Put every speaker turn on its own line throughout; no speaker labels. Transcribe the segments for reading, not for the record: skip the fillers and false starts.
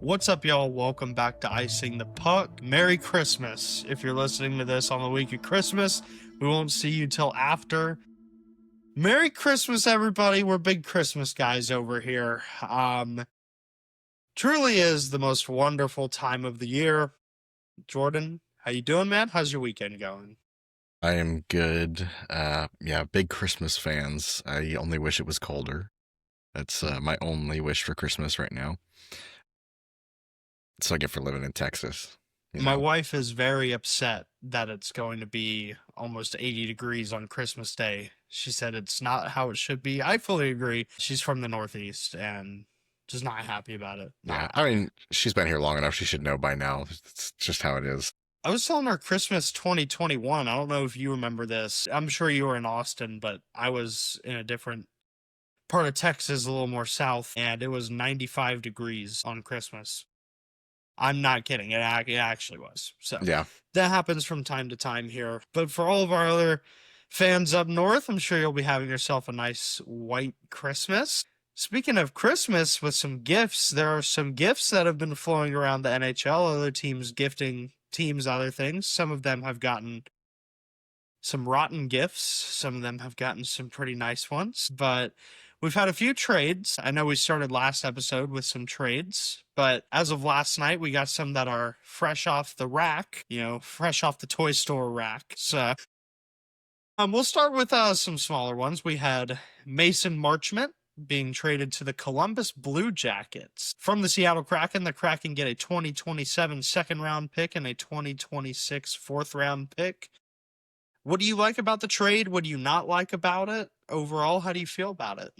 What's up, y'all? Welcome back to Icing the Puck. Merry Christmas. If you're listening to this on the week of Christmas, we won't see you till after. Merry Christmas, everybody. We're big Christmas guys over here. Truly is the most wonderful time of the year. Jordan, how you doing, man? How's your weekend going?
I am good. Big Christmas fans. I only wish it was colder. That's my only wish for Christmas right now. So I get for living in Texas.
My wife is very upset that it's going to be almost 80 degrees on Christmas Day. She said it's not how it should be. I fully agree. She's from the Northeast and just not happy about it.
Yeah, I mean, she's been here long enough. She should know by now. It's just how it is.
I was telling her Christmas 2021. I don't know if you remember this. I'm sure you were in Austin, but I was in a different part of Texas, a little more south, and it was 95 degrees on Christmas. I'm not kidding. It actually was. So
Yeah,
that happens from time to time here. But for all of our other fans up north, I'm sure you'll be having yourself a nice white Christmas. Speaking of Christmas with some gifts, there are some gifts that have been flowing around the NHL. Other teams gifting teams other things. Some of them have gotten some rotten gifts. Some of them have gotten some pretty nice ones. But we've had a few trades. I know we started last episode with some trades, but as of last night, we got some that are fresh off the rack, fresh off the toy store rack. So we'll start with some smaller ones. We had Mason Marchment being traded to the Columbus Blue Jackets. From the Seattle Kraken, the Kraken get a 2027 second-round pick and a 2026 fourth-round pick. What do you like about the trade? What do you not like about it? Overall, how do you feel about it?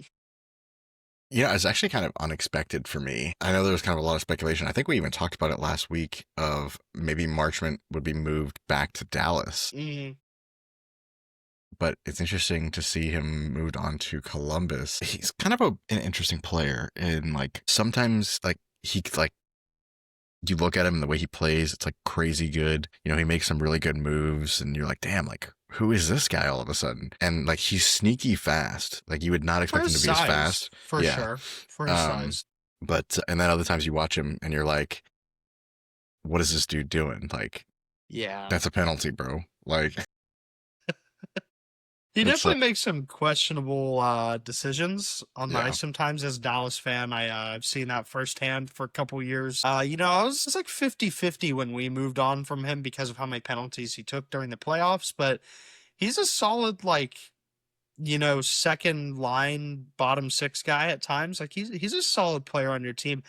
yeah, it's actually kind of unexpected for me. I know there was kind of a lot of speculation. I think we even talked about it last week of maybe Marchment would be moved back to Dallas. But it's interesting to see him moved on to Columbus. He's kind of an interesting player, and sometimes you look at him and the way he plays, it's like crazy good. He makes some really good moves, and you're like, damn, who is this guy all of a sudden? And he's sneaky fast. You would not expect him to be as fast.
For sure. For his size.
But and then other times you watch him and you're like, what is this dude doing?
Yeah.
That's a penalty, bro.
He definitely makes some questionable decisions on the ice sometimes. As a Dallas fan, I've seen that firsthand for a couple years. I was 50-50 when we moved on from him because of how many penalties he took during the playoffs. But he's a solid, second line, bottom six guy at times. He's a solid player on your team.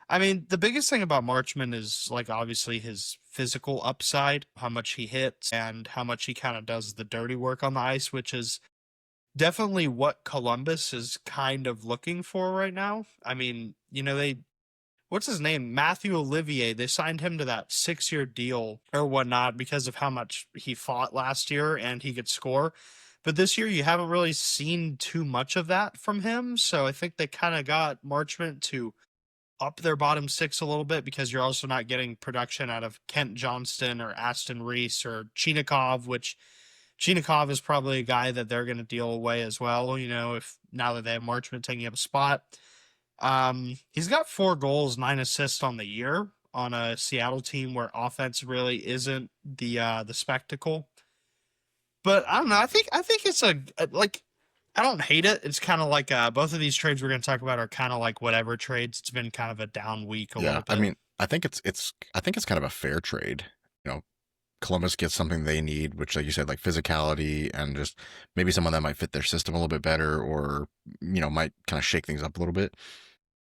I mean, the biggest thing about Marchment is obviously his physical upside, how much he hits and how much he kind of does the dirty work on the ice, which is definitely what Columbus is kind of looking for right now. I mean, what's his name? Matthew Olivier. They signed him to that 6-year deal or whatnot because of how much he fought last year and he could score. But this year, you haven't really seen too much of that from him. So I think they kind of got Marchment to up their bottom six a little bit because you're also not getting production out of Kent Johnston or Aston Reese or Chinikov, which Chinikov is probably a guy that they're going to deal away as well, if now that they have Marchment taking up a spot. He's got 4 goals, 9 assists on the year on a Seattle team where offense really isn't the spectacle. But I don't know. I think it's I don't hate it. It's kind of like both of these trades we're going to talk about are kind of like whatever trades. It's been kind of a down week a little bit.
I mean, I think it's kind of a fair trade. Columbus gets something they need, which, like you said, physicality and just maybe someone that might fit their system a little bit better, or might kind of shake things up a little bit.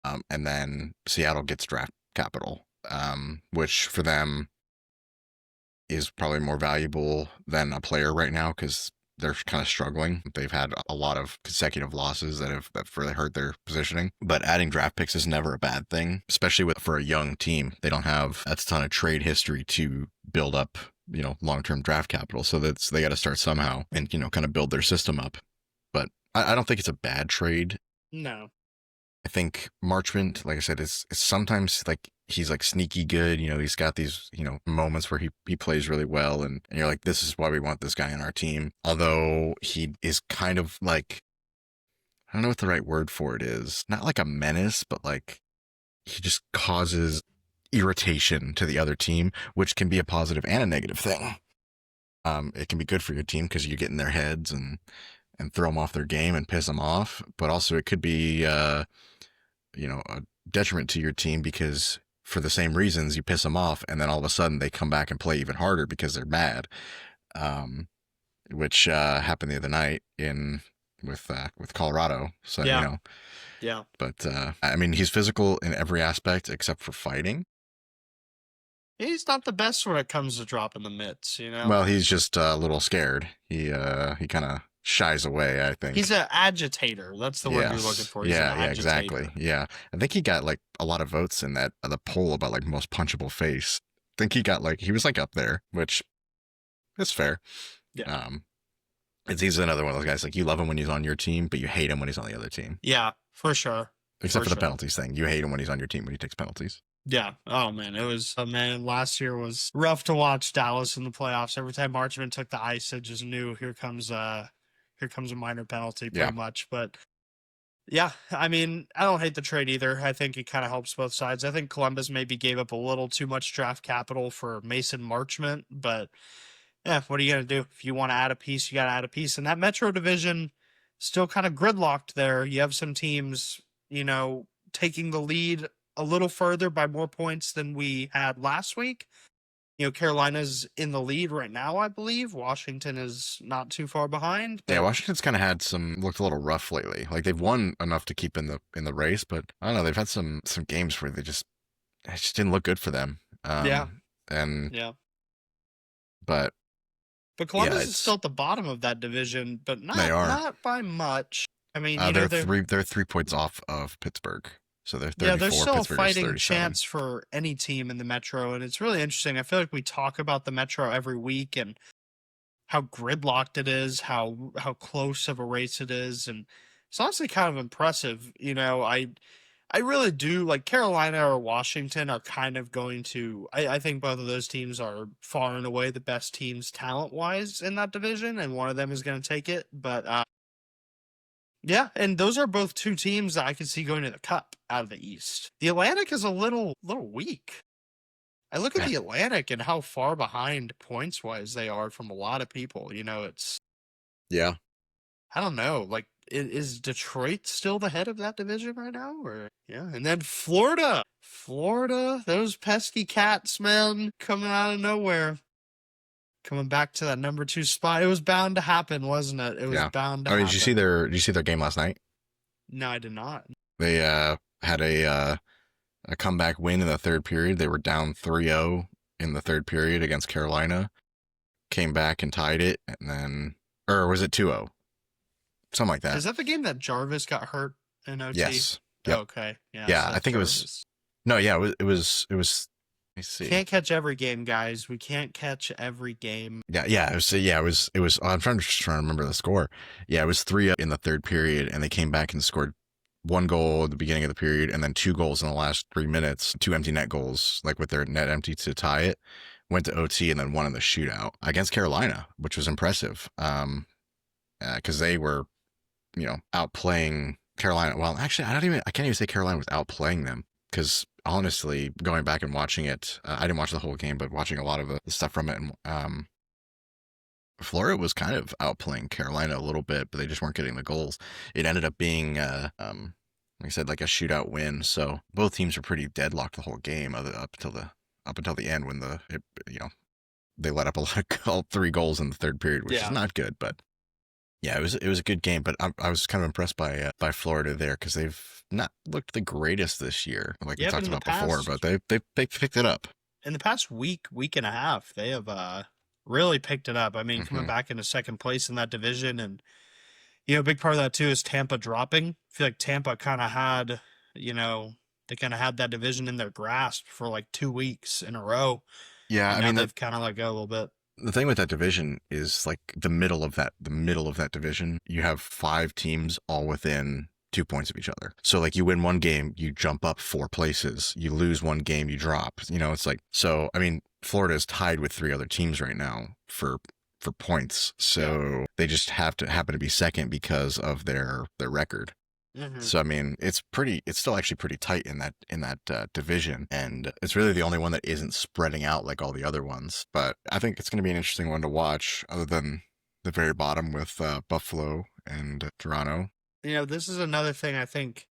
And then Seattle gets draft capital, which for them is probably more valuable than a player right now because they're kind of struggling. They've had a lot of consecutive losses that have really hurt their positioning. But adding draft picks is never a bad thing, especially for a young team. They don't have a ton of trade history to build up, long-term draft capital. So they got to start somehow and, kind of build their system up. But I don't think it's a bad trade.
No.
I think Marchment, like I said, is sometimes he's sneaky good. He's got these, moments where he plays really well, and you're like, this is why we want this guy on our team. Although he is kind of I don't know what the right word for it is. Not like a menace, but he just causes irritation to the other team, which can be a positive and a negative thing. It can be good for your team because you get in their heads and throw them off their game and piss them off, but also it could be a detriment to your team because for the same reasons you piss them off, and then all of a sudden they come back and play even harder because they're mad. Which happened the other night with Colorado. So
Yeah.
but I mean, he's physical in every aspect except for fighting.
He's not the best when it comes to dropping the mitts,
Well, he's just a little scared. He kind of shies away, I think.
He's an agitator. That's the word you're looking for. He's an agitator.
Exactly. Yeah, I think he got like a lot of votes in that the poll about like most punchable face. I think he was like up there, which is fair.
Yeah.
He's another one of those guys, like, you love him when he's on your team, but you hate him when he's on the other team.
Yeah, for sure.
Except for the penalties thing. You hate him when he's on your team when he takes penalties.
Yeah. Oh man, last year was rough to watch Dallas in the playoffs. Every time Marchman took the ice, I just knew here comes a minor penalty pretty much. But yeah, I mean, I don't hate the trade either. I think it kind of helps both sides. I think Columbus maybe gave up a little too much draft capital for Mason Marchment, but yeah, what are you going to do? If you want to add a piece, you got to add a piece. And that Metro division still kind of gridlocked there. You have some teams, taking the lead a little further by more points than we had last week. Carolina's in the lead right now, I believe. Washington is not too far behind.
Yeah, Washington's kind of looked a little rough lately. Like, they've won enough to keep in the race, but I don't know, they've had some games where it just didn't look good for them.
But Columbus is still at the bottom of that division, but not by much. I mean,
they're 3 points off of Pittsburgh. So they're 34.
Yeah, there's still
Pittsburgh
a fighting chance for any team in the Metro, and it's really interesting. I feel like we talk about the Metro every week and how gridlocked it is, how close of a race it is, and it's honestly kind of impressive. I really do like Carolina or Washington are kind of going to. I think both of those teams are far and away the best teams talent-wise in that division, and one of them is going to take it. But yeah, and those are both two teams that I can see going to the Cup out of the East. The Atlantic is a little weak. I look at the Atlantic and how far behind points-wise they are from a lot of people. It's
yeah.
I don't know. Like, is Detroit still the head of that division right now? Or yeah, and then Florida, those pesky Cats, man, coming out of nowhere. Coming back to that number 2 spot. It was bound to happen, wasn't it? It was bound to happen.
Did you see their game last night?
No, I did not.
They had a comeback win in the third period. They were down 3-0 in the third period against Carolina. Came back and tied it, and then, or was it 2-0? Something like that.
Is that the game that Jarvis got hurt in OT?
Yes.
Yep. Okay. Yeah.
Yeah, I think Jarvis. It was. No, yeah, it was. Let me see.
Can't catch every game, guys. We can't catch every game.
Yeah. It was. I'm trying to remember the score. Yeah, it was 3 in the third period, and they came back and scored 1 goal at the beginning of the period, and then 2 goals in the last 3 minutes. 2 empty net goals, like with their net empty to tie it. Went to OT and then won in the shootout against Carolina, which was impressive. Because they were, outplaying Carolina. Well, actually, I can't even say Carolina was outplaying them, because honestly, going back and watching it, I didn't watch the whole game, but watching a lot of the stuff from it, and Florida was kind of outplaying Carolina a little bit, but they just weren't getting the goals. It ended up being, like I said, like a shootout win. So both teams were pretty deadlocked the whole game, up until the end when they let up all 3 goals in the third period, which is not good, but. Yeah, it was a good game, but I was kind of impressed by Florida there, because they've not looked the greatest this year, like we talked about before, but they picked it up.
In the past week and a half, they have really picked it up. I mean, coming back into second place in that division, and a big part of that too is Tampa dropping. I feel like Tampa kind of had, they kind of had that division in their grasp for like 2 weeks in a row.
Yeah,
I mean, they've kind of let go a little bit.
The thing with that division is, like, the middle of that division, you have 5 teams all within 2 points of each other. So, like, you win 1 game, you jump up 4 places. You lose 1 game, you drop. It's like, so, I mean, Florida is tied with 3 other teams right now for points. So they just happen to be second because of their record.
Hmm.
So I mean, it's still actually pretty tight in that division, and it's really the only one that isn't spreading out like all the other ones. But I think it's going to be an interesting one to watch, other than the very bottom with Buffalo and Toronto.
This is another thing I think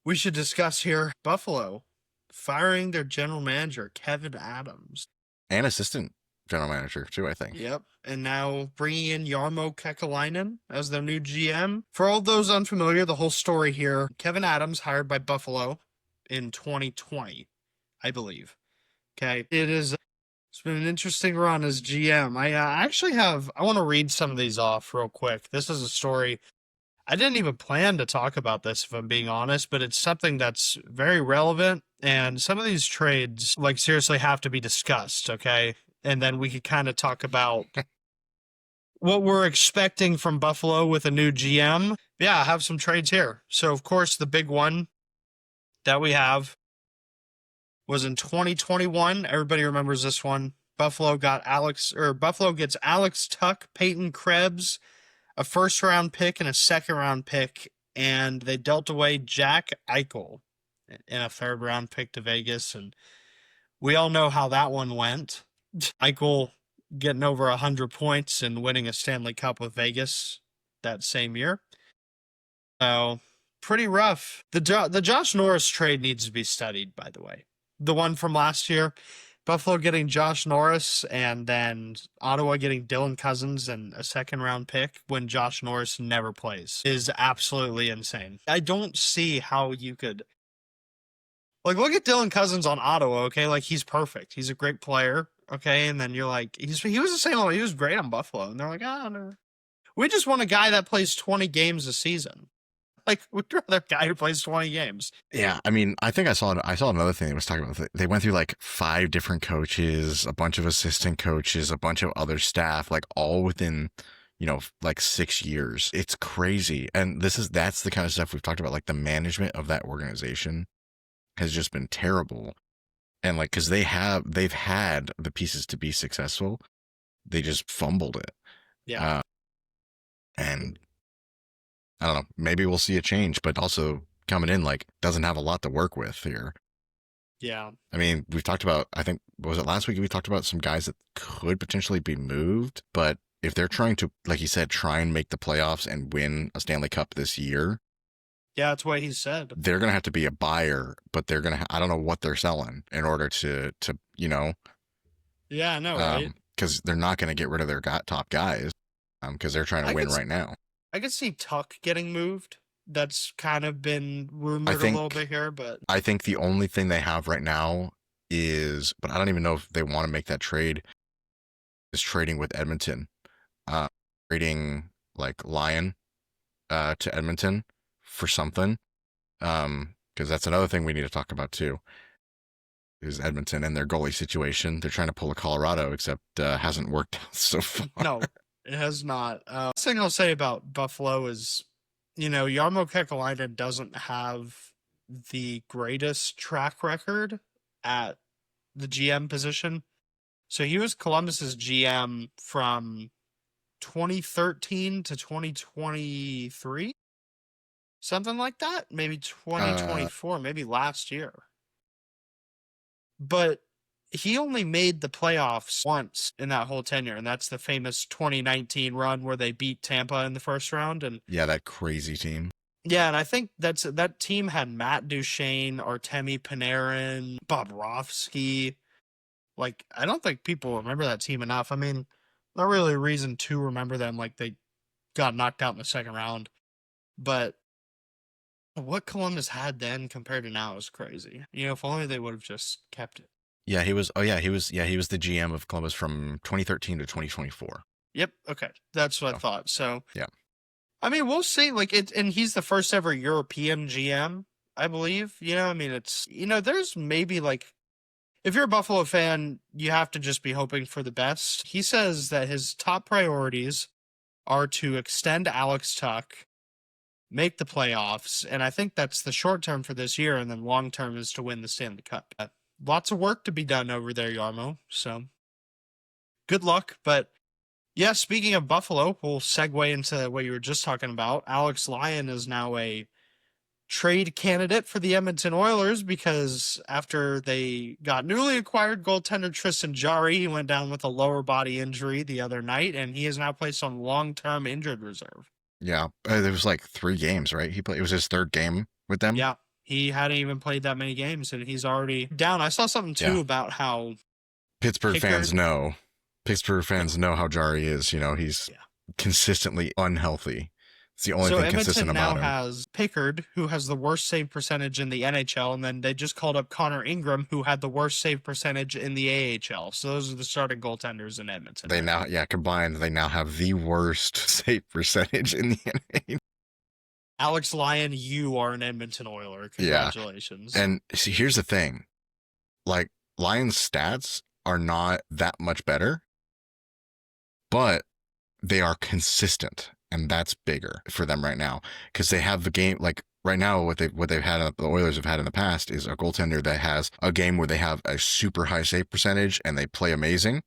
we should discuss here. Buffalo firing their general manager, Kevin Adams.
And assistant general manager too, I think.
Yep. And now bringing in Jarmo Kekalainen as their new GM. For all those unfamiliar, the whole story here, Kevin Adams hired by Buffalo in 2020, I believe. Okay. It's been an interesting run as GM. I want to read some of these off real quick. This is a story. I didn't even plan to talk about this, if I'm being honest, but it's something that's very relevant. And some of these trades, like, seriously have to be discussed, okay? And then we could kind of talk about what we're expecting from Buffalo with a new GM. Yeah, I have some trades here. So, of course, the big one that we have was in 2021. Everybody remembers this one. Buffalo gets Alex Tuck, Peyton Krebs, a first round pick and a second round pick, and they dealt away Jack Eichel in a third round pick to Vegas, and we all know how that one went. Eichel getting over 100 points and winning a Stanley Cup with Vegas that same year. So pretty rough. The Josh Norris trade needs to be studied, by the way. The one from last year, Buffalo getting Josh Norris and then Ottawa getting Dylan Cousins and a second round pick when Josh Norris never plays is absolutely insane. I don't see how you could, like, look at Dylan Cousins on Ottawa, okay? Like, he's perfect. He's a great player, okay? And then you're like, he was the same, he was great on Buffalo. And they're like, oh, no. We just want a guy that plays 20 games a season. Like, we'd rather a guy who plays 20 games.
Yeah, I mean, I think I saw another thing that was talking about. They went through like 5 different coaches, a bunch of assistant coaches, a bunch of other staff, like all within, like 6 years. It's crazy, and that's the kind of stuff we've talked about. Like the management of that organization has just been terrible, and like because they've had the pieces to be successful, they just fumbled it.
Yeah,
and I don't know. Maybe we'll see a change, but also coming in like doesn't have a lot to work with here.
yeah.
I mean, we've talked about, I think, was it last week? We talked about some guys that could potentially be moved, but if they're trying to, like you said, try and make the playoffs and win a Stanley Cup this year,
Yeah, that's what he said.
they're going to have to be a buyer, but they're going to, I don't know what they're selling in order to
Yeah, I know, right?
because they're not going to get rid of their top guys because they're trying to win right now.
I could see Tuck getting moved. That's kind of been rumored a little bit here, but
I think the only thing they have right now is, but I don't even know if they want to make that trade, is trading with Edmonton. Trading like Lyon to Edmonton for something. Because that's another thing we need to talk about too. Is Edmonton and their goalie situation. They're trying to pull a Colorado, except hasn't worked out so far.
no, it has not. Last thing I'll say about Buffalo is, Jarmo Kekalainen doesn't have the greatest track record at the GM position. So he was Columbus's GM from 2013 to 2023. Something like that. Maybe 2024, maybe last year. But he only made the playoffs once in that whole tenure, and that's the famous 2019 run where they beat Tampa in the first round. And
yeah, that crazy team.
Yeah, and I think that team had Matt Duchene, Artemi Panarin, Bobrovsky. Like, I don't think people remember that team enough. I mean, not really a reason to remember them. Like, they got knocked out in the second round. But what Columbus had then compared to now is crazy. If only they would have just kept it.
Yeah, he was the GM of Columbus from 2013 to 2024.
Yep. Okay. That's what I thought. So,
yeah.
I mean, we'll see. Like, and he's the first ever European GM, I believe. I mean, it's, there's maybe like, if you're a Buffalo fan, you have to just be hoping for the best. He says that his top priorities are to extend Alex Tuck, make the playoffs, and I think that's the short term for this year, and then long term is to win the Stanley Cup. Lots of work to be done over there, Jarmo. So good luck, but Yeah, speaking of Buffalo, we'll segue into what you were just talking about. Alex Lyon is now a trade candidate for the Edmonton Oilers because after they got newly acquired goaltender Tristan Jarry, he went down with a lower body injury the other night, and he is now placed on long-term injured reserve.
Yeah, there was like 3 games, right? He played. It was his 3rd game with them.
Yeah, he hadn't even played that many games, and he's already down. I saw something too
Yeah,
about how
Pittsburgh fans
Pickard.
know. Pittsburgh
Yeah,
fans know how Jari is. You know, he's
yeah.
consistently unhealthy. It's the only
So
thing consistent
Edmonton now
about him.
has Pickard, who has the worst save percentage in the NHL, and then they just called up Connor Ingram, who had the worst save percentage in the AHL. So those are the starting goaltenders in Edmonton
They
right
now,
now.
yeah, combined, they now have the worst save percentage in the NHL.
Alex Lyon, you are an Edmonton Oiler.
Yeah,
Congratulations.
and see, here's the thing: like Lions' stats are not that much better, but they are consistent, and that's bigger for them right now because they have the game. Like right now, what they've had, the Oilers have had in the past is a goaltender that has a game where they have a super high save percentage and they play amazing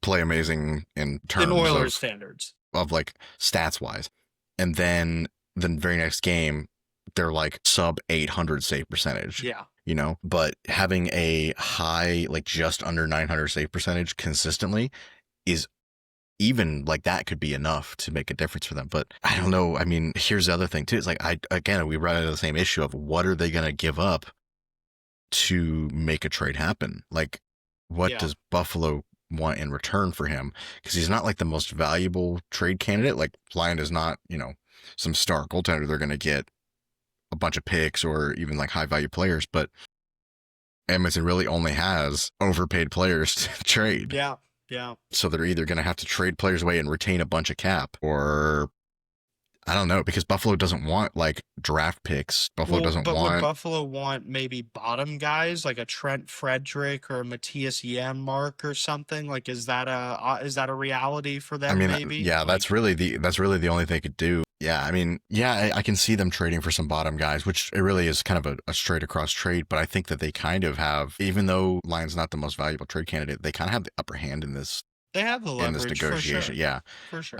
in
In
terms
Oilers standards.
of like stats wise, and then the very next game they're like sub 800 save percentage.
Yeah.
You know, but having a high, like just under 900 save percentage consistently is, even like that could be enough to make a difference for them. But I don't know. I mean, here's the other thing too. It's like, we run into the same issue of what are they going to give up to make a trade happen? Like, what
Yeah.
does Buffalo want in return for him? Because he's not like the most valuable trade candidate. Like Lyon is not, some star goaltender. They're going to get a bunch of picks or even like high value players, but Edmonton really only has overpaid players to trade.
Yeah. Yeah.
So they're either going to have to trade players away and retain a bunch of cap, or I don't know, because Buffalo doesn't want like draft picks. Buffalo
Well,
doesn't
but would
want.
Buffalo want maybe bottom guys like a Trent Frederick or a Matthias Janmark or something? Like, is that a reality for
I
them?
mean,
Maybe
yeah,
like
that's really the only thing they could do. Yeah, I mean, yeah, I can see them trading for some bottom guys, which it really is kind of a straight across trade. But I think that they kind of have, even though Lyon's not the most valuable trade candidate, they kind of have the upper hand in this
they have the leverage for
negotiation.
sure,
Yeah,
for sure.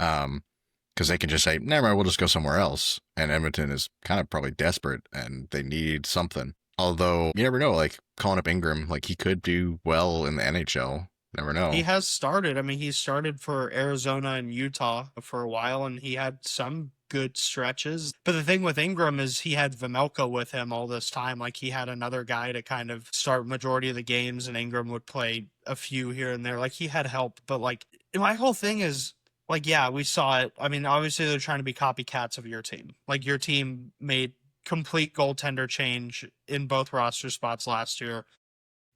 because they can just say, never mind, we'll just go somewhere else. And Edmonton is kind of probably desperate and they need something. Although you never know, like calling up Ingram, like he could do well in the NHL. Never
He
know.
has started. I mean, he started for Arizona and Utah for a while, and he had some good stretches. But the thing with Ingram is he had Vemelka with him all this time. Like he had another guy to kind of start majority of the games, and Ingram would play a few here and there. Like he had help, but like my whole thing is like, yeah, we saw it. I mean, obviously they're trying to be copycats of your team. Like your team made complete goaltender change in both roster spots last year,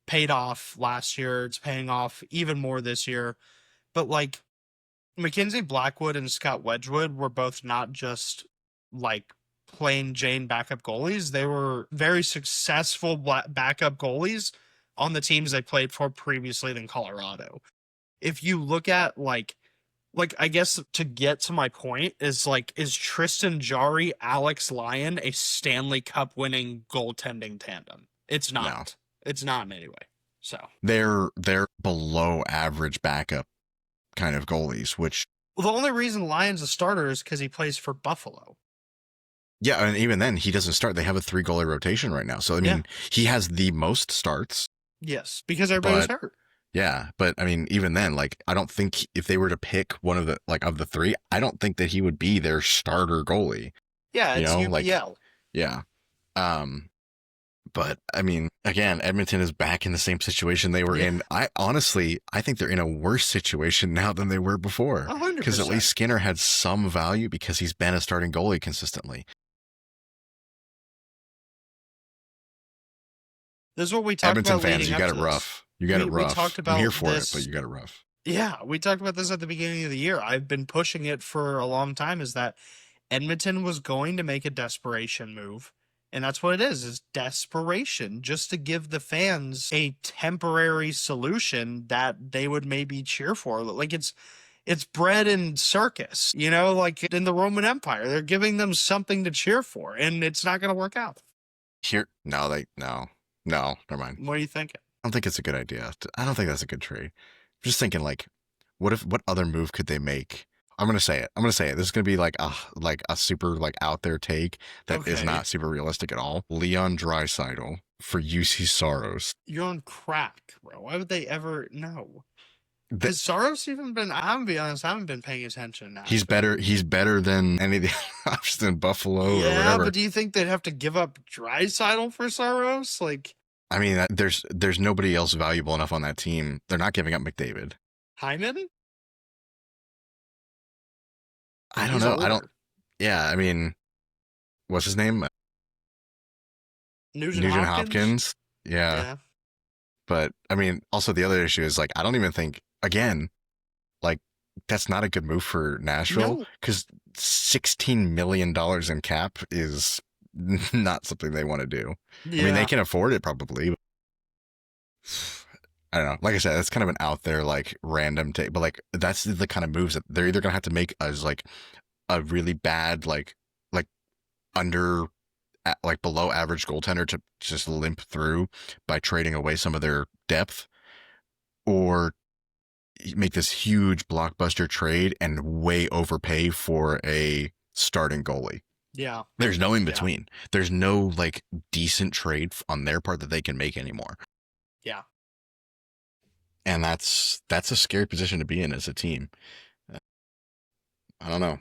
paid off last year. It's paying off even more this year. But like Mackenzie Blackwood and Scott Wedgwood were both not just like plain Jane backup goalies. They were very successful backup goalies on the teams they played for previously than Colorado. If you look at like I guess to get to my point is like, is Tristan Jarry, Alex Lyon a Stanley Cup winning goaltending tandem? It's
No,
not. It's not in any way. So
they're below average backup kind of goalies, which
well, the only reason Lyon's a starter is because he plays for Buffalo.
yeah, and even then he doesn't start. They have a 3 goalie rotation right now. So I
Yeah.
mean, he has the most starts,
Yes, because everybody was
but
hurt.
yeah, but I mean, even then, like I don't think if they were to pick one of the like of the 3, I don't think that he would be their starter goalie.
Yeah,
You
it's
know, like
UPL.
yeah. But I mean, again, Edmonton is back in the same situation they were
Yeah,
in. I think they're in a worse situation now than they were before.
a hundred
Because at least
percent.
Skinner had some value because he's been a starting goalie consistently.
This is what we talked
Edmonton
about
fans,
leading
you
up
got
to
it
this.
rough. You got it
We talked
rough. I'm here
about
for it, but
this.
you got it rough.
Yeah, we talked about this at the beginning of the year. I've been pushing it for a long time. Is that Edmonton was going to make a desperation move. And that's what it is desperation, just to give the fans a temporary solution that they would maybe cheer for. Like it's bread and circus, like in the Roman Empire. They're giving them something to cheer for, and it's not going to work out.
Here, no, no, never mind.
What are you thinking?
I don't think it's a good idea. I don't think that's a good trade. I'm just thinking like, What other move could they make? I'm gonna say it. I'm gonna say it. This is gonna be like a super like out there take that is
Okay.
not super realistic at all. Leon Draisaitl for UC Soros.
You're on crack, bro. Why would they ever? No.
Th-
Has Soros even been? I'm gonna be honest. I haven't been paying attention now.
he's better. He's better than any of the options in Buffalo or
Yeah,
whatever.
but do you think they'd have to give up Draisaitl for Soros? Like
I mean, there's nobody else valuable enough on that team. They're not giving up McDavid.
Hyman?
I don't
He's
know. I don't.
older.
Yeah, I mean, what's his name?
Nugent
Nugent
Hopkins?
Hopkins. Yeah.
Yeah.
But I mean, also the other issue is like I don't even think again, like that's not a good move for Nashville
No.
because $16 million in cap is not something they want to do.
Yeah.
I mean, they can afford it probably. I don't know. Like I said, that's kind of an out there, like random take, but like that's the kind of moves that they're either gonna have to make as like a really bad, like under, like below average goaltender to just limp through by trading away some of their depth, or make this huge blockbuster trade and way overpay for a starting goalie.
Yeah.
There's no in between. There's no like decent trade on their part that they can make anymore.
Yeah.
And that's a scary position to be in as a team. I don't know.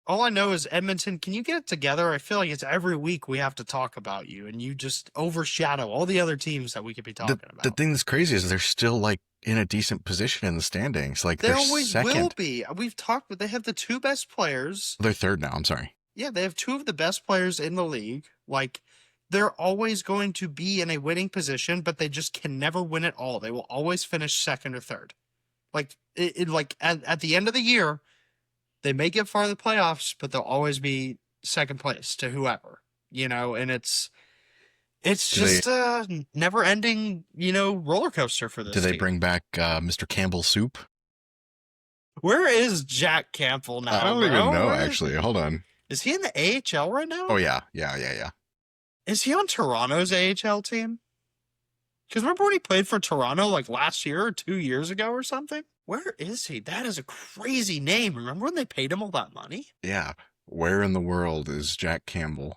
All I know is Edmonton, can you get it together? I feel like it's every week we have to talk about you and you just overshadow all the other teams that we could be talking about.
The thing that's crazy is they're still like in a decent position in the standings. Like
They
they're
always
second.
will be. We've talked, but they have the two best players.
They're third now. I'm sorry.
Yeah, they have two of the best players in the league. Like, they're always going to be in a winning position, but they just can never win it all. They will always finish second or third. Like, at the end of the year, they may get far in the playoffs, but they'll always be second place to whoever, and it's just a never ending, roller coaster for this
Do they
team.
bring back Mr. Campbell Soup?
Where is Jack Campbell now?
I don't even know, actually. Hold on.
Is he in the AHL right now?
Oh, yeah.
Is he on Toronto's AHL team? Because remember when he played for Toronto like last year or 2 years ago or something? Where is he? That is a crazy name. Remember when they paid him all that money?
Yeah. Where in the world is Jack Campbell?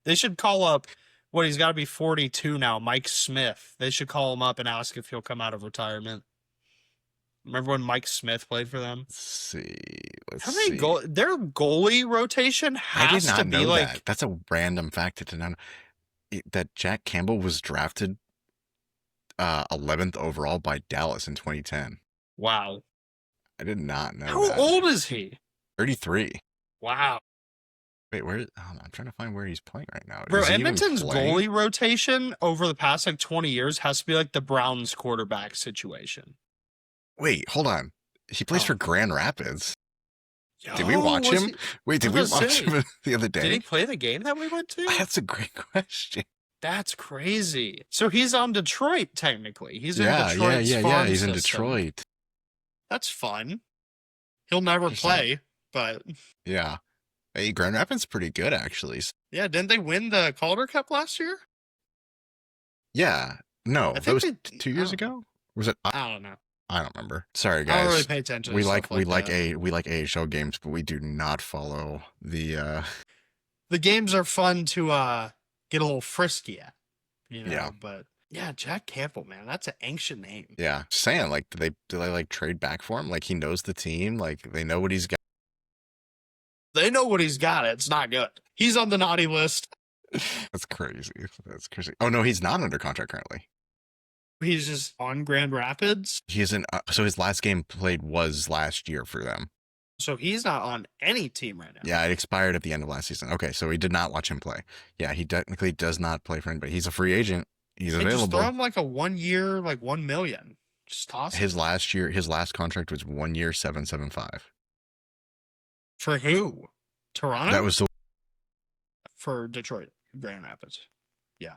They should call up, he's got to be 42 now, Mike Smith. They should call him up and ask if he'll come out of retirement. Remember when Mike Smith played for them?
Let's see.
How many their goalie rotation has to be like
that. That's a random fact to know. That Jack Campbell was drafted 11th overall by Dallas in 2010.
Wow.
I did not know
How
that.
old is he?
33.
Wow.
Wait, where? I'm trying to find where he's playing right now.
Bro, Edmonton's goalie rotation over the past like 20 years has to be like the Browns quarterback situation.
Wait, hold on. He plays for Grand Rapids. Did we
Yo,
watch him? Wait, did we watch him the other day?
Did he play the game that we went to?
That's a great question.
That's crazy. So he's on Detroit, technically. He's in Detroit's
yeah.
farm
He's in
system.
Detroit.
That's fun. He'll never play, but
yeah. Hey, Grand Rapids pretty good actually.
Yeah, didn't they win the Calder Cup last year?
Yeah. No,
I
that
think
was 2 years ago. Was it?
I don't know.
I don't remember. Sorry, guys.
I don't really pay attention.
We
to
like
stuff like that.
we like AHL games, but we do not follow the.
The games are fun to get a little frisky at,
Yeah.
But yeah, Jack Campbell, man, that's an ancient name.
Yeah, saying like do they like trade back for him? Like he knows the team, like they know what he's got.
They know what he's got. It's not good. He's on the naughty list.
That's crazy. That's crazy. Oh no, he's not under contract currently.
He's just on Grand Rapids.
He isn't. So his last game played was last year for them.
So he's not on any team right now.
Yeah, it expired at the end of last season. Okay, so we did not watch him play. Yeah, he technically does not play for anybody. He's a free agent. He's available.
Just throw him like a 1 year, like $1 million. Just toss him.
His last contract was 1 year, $775.
For who? Toronto?
That was
for Detroit, Grand Rapids. Yeah.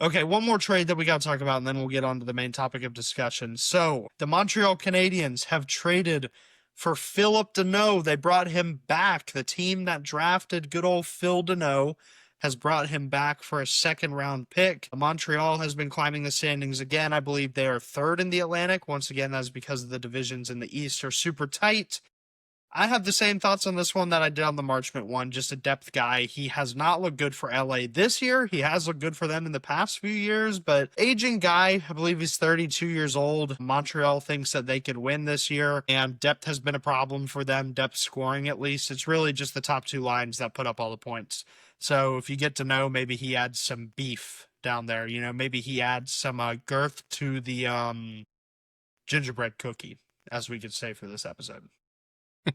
Okay, one more trade that we got to talk about, and then we'll get on to the main topic of discussion. So, the Montreal Canadiens have traded for Phillip Danault. They brought him back. The team that drafted good old Phil Danault has brought him back for a second-round pick. Montreal has been climbing the standings again. I believe they are third in the Atlantic. Once again, that's because the divisions in the East are super tight. I have the same thoughts on this one that I did on the Marchment one, just a depth guy. He has not looked good for LA this year. He has looked good for them in the past few years, but aging guy, I believe he's 32 years old. Montreal thinks that they could win this year, and depth has been a problem for them, depth scoring at least. It's really just the top two lines that put up all the points. So if you get to know, maybe he adds some beef down there. You know, maybe he adds some girth to the gingerbread cookie, as we could say for this episode.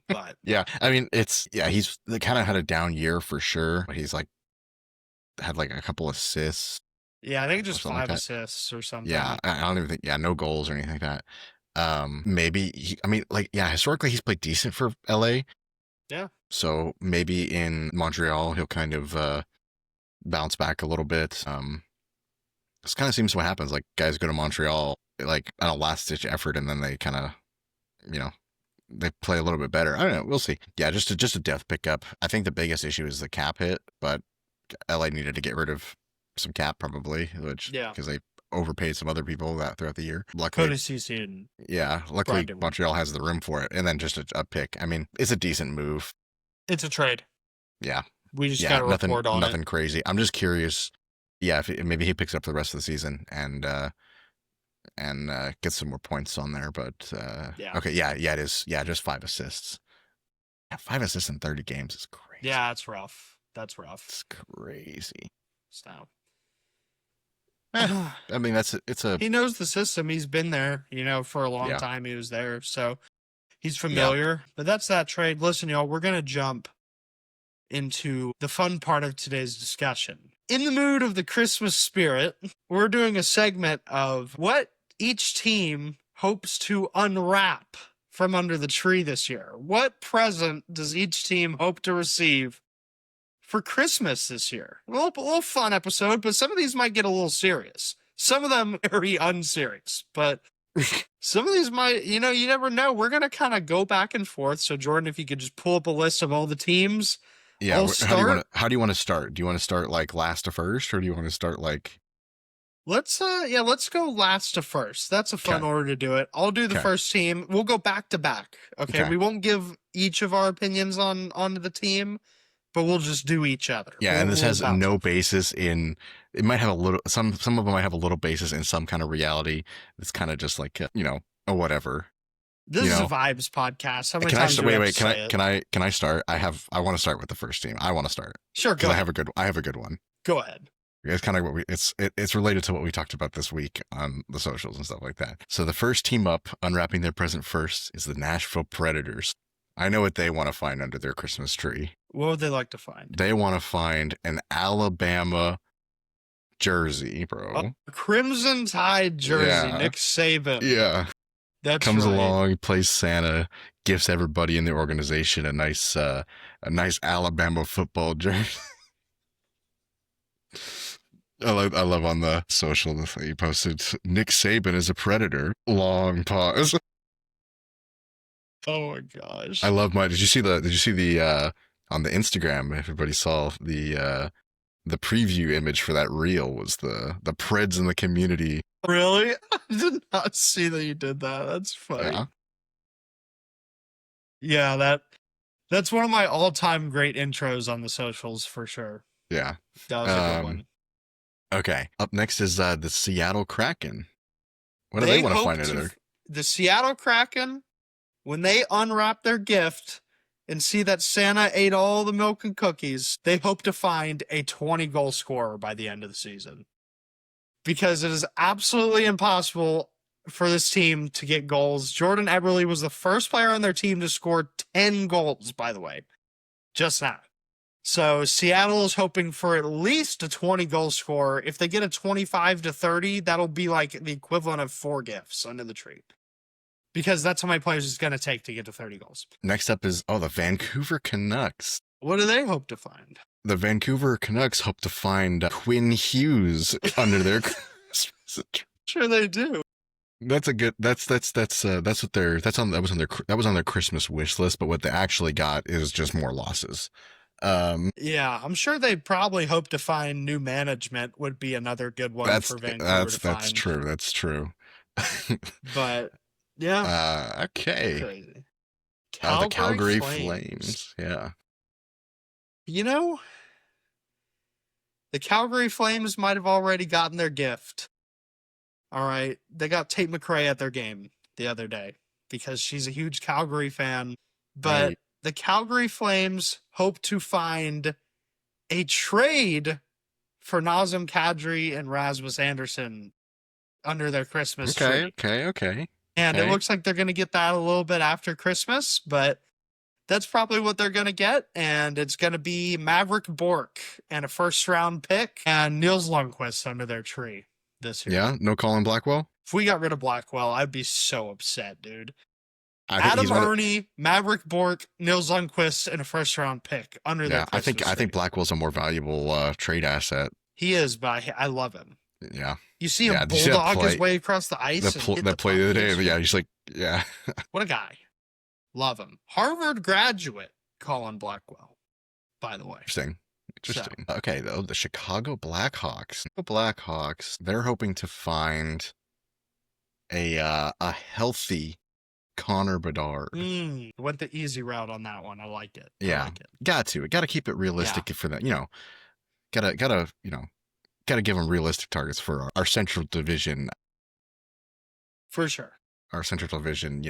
But
yeah, I mean, he's kind of had a down year for sure. He's like had like a couple assists.
Yeah, I think just
something
5
like
assists or something.
Yeah, I don't even think, no goals or anything like that. Maybe, historically he's played decent for LA.
Yeah.
So maybe in Montreal, he'll kind of bounce back a little bit. This kind of seems what happens. Like guys go to Montreal, like on a last ditch effort, and then they kind of, they play a little bit better. I don't know. We'll see. Yeah, just a depth pickup. I think the biggest issue is the cap hit, but LA needed to get rid of some cap probably, because they overpaid some other people throughout the year. Luckily, luckily Montreal has the room for it, and then just a pick. I mean, it's a decent move.
It's a trade.
Yeah,
we just got to report on
nothing crazy. I'm just curious. Yeah, if maybe he picks up for the rest of the season and get some more points on there. But okay, it is. Yeah, just 5 assists. Yeah, 5 assists in 30 games is crazy.
Yeah, that's rough. It's
crazy.
So.
I mean,
he knows the system. He's been there, for a long time. He was there, so he's familiar. But that's that trade. Listen, y'all, we're gonna jump into the fun part of today's discussion. In the mood of the Christmas spirit, we're doing a segment of what each team hopes to unwrap from under the tree this year. What present does each team hope to receive for Christmas this year? A little fun episode, but some of these might get a little serious. Some of them very unserious, but some of these might, you never know. We're going to kind of go back and forth. So Jordan, if you could just pull up a list of all the teams.
Yeah. How do you want to start? Do you want to start like last to first, or do you want to start like...
Let's go last to first. That's a fun order to do it. I'll do the first team. We'll go back to back. Okay. We won't give each of our opinions on the team, but we'll just do each other.
Yeah, and this has no basis in... It might have a little... Some of them might have a little basis in some kind of reality. It's kind of just like, a whatever.
This is a vibes podcast. How many times do we have to say it?
Can I start? I want to start with the first team. I want to start.
Sure, go ahead.
I have a good one.
Go ahead.
It's kind of it's related to what we talked about this week on the socials and stuff like that. So the first team up, unwrapping their present first, is the Nashville Predators. I know what they want to find under their Christmas tree.
What would they like to find?
They want to find an Alabama jersey, bro.
A Crimson Tide jersey, Nick Saban.
Yeah.
That's
comes along, plays Santa, gifts everybody in the organization a nice Alabama football jersey. I love on the social that he posted, Nick Saban is a Predator. Long pause.
Oh my gosh.
I love did you see the on the Instagram, everybody saw the preview image for that reel was the Preds in the community.
Really? I did not see that you did that. That's funny. Yeah, that's one of my all-time great intros on the socials for sure.
Yeah.
That was a good one.
Okay. Up next is the Seattle Kraken. What do they want to find under there?
The Seattle Kraken, when they unwrap their gift and see that Santa ate all the milk and cookies, they hope to find a 20-goal scorer by the end of the season. Because it is absolutely impossible for this team to get goals. Jordan Eberle was the first player on their team to score 10 goals, by the way. Just now. So Seattle is hoping for at least a 20-goal scorer. If they get a 25 to 30, that'll be like the equivalent of 4 gifts under the tree. Because that's how many players it's going to take to get to 30 goals.
Next up is, the Vancouver Canucks.
What do they hope to find?
The Vancouver Canucks hope to find Quinn Hughes under their Christmas.
Sure they do.
That was on their Christmas wish list, but what they actually got is just more losses.
Yeah, I'm sure they probably hope to find new management would be another good one
that's
for Vancouver to
that's
find.
true. That's true.
But yeah,
Okay.
crazy.
The
Calgary
Calgary
Flames.
Flames. Yeah.
You know, the Calgary Flames might have already gotten their gift. All right. They got Tate McRae at their game the other day because she's a huge Calgary fan. But
Right.
the Calgary Flames hope to find a trade for Nazem Kadri and Rasmus Anderson under their Christmas
Okay.
tree.
Okay. Okay.
And it
Okay.
looks like they're going to get that a little bit after Christmas, but that's probably what they're going to get. And it's going to be Maverick Bork and a first round pick and Niels Lundqvist under their tree this year.
Yeah. No Colin Blackwell.
If we got rid of Blackwell, I'd be so upset, dude.
I think
Adam
he's one of,
Ernie, Maverick Bork, Niels Lundqvist, and a first round pick under their
yeah.
Christmas
I think
tree.
Blackwell's a more valuable trade asset.
He is, but I love him.
Yeah.
You see
Yeah.
him
Did you see that
bulldog his
play?
way across the ice and hit the
That play the other
puck.
day. Yeah. He's like, yeah.
What a guy. Love him. Harvard graduate, Colin Blackwell, by the way.
Interesting. Interesting. Okay, though, the Chicago Blackhawks. The Blackhawks, they're hoping to find a healthy Connor Bedard.
Went the easy route on that one. I like it.
Yeah.
I like it.
Got to keep it realistic for that, gotta give them realistic targets for our Central Division.
For sure.
Our Central Division,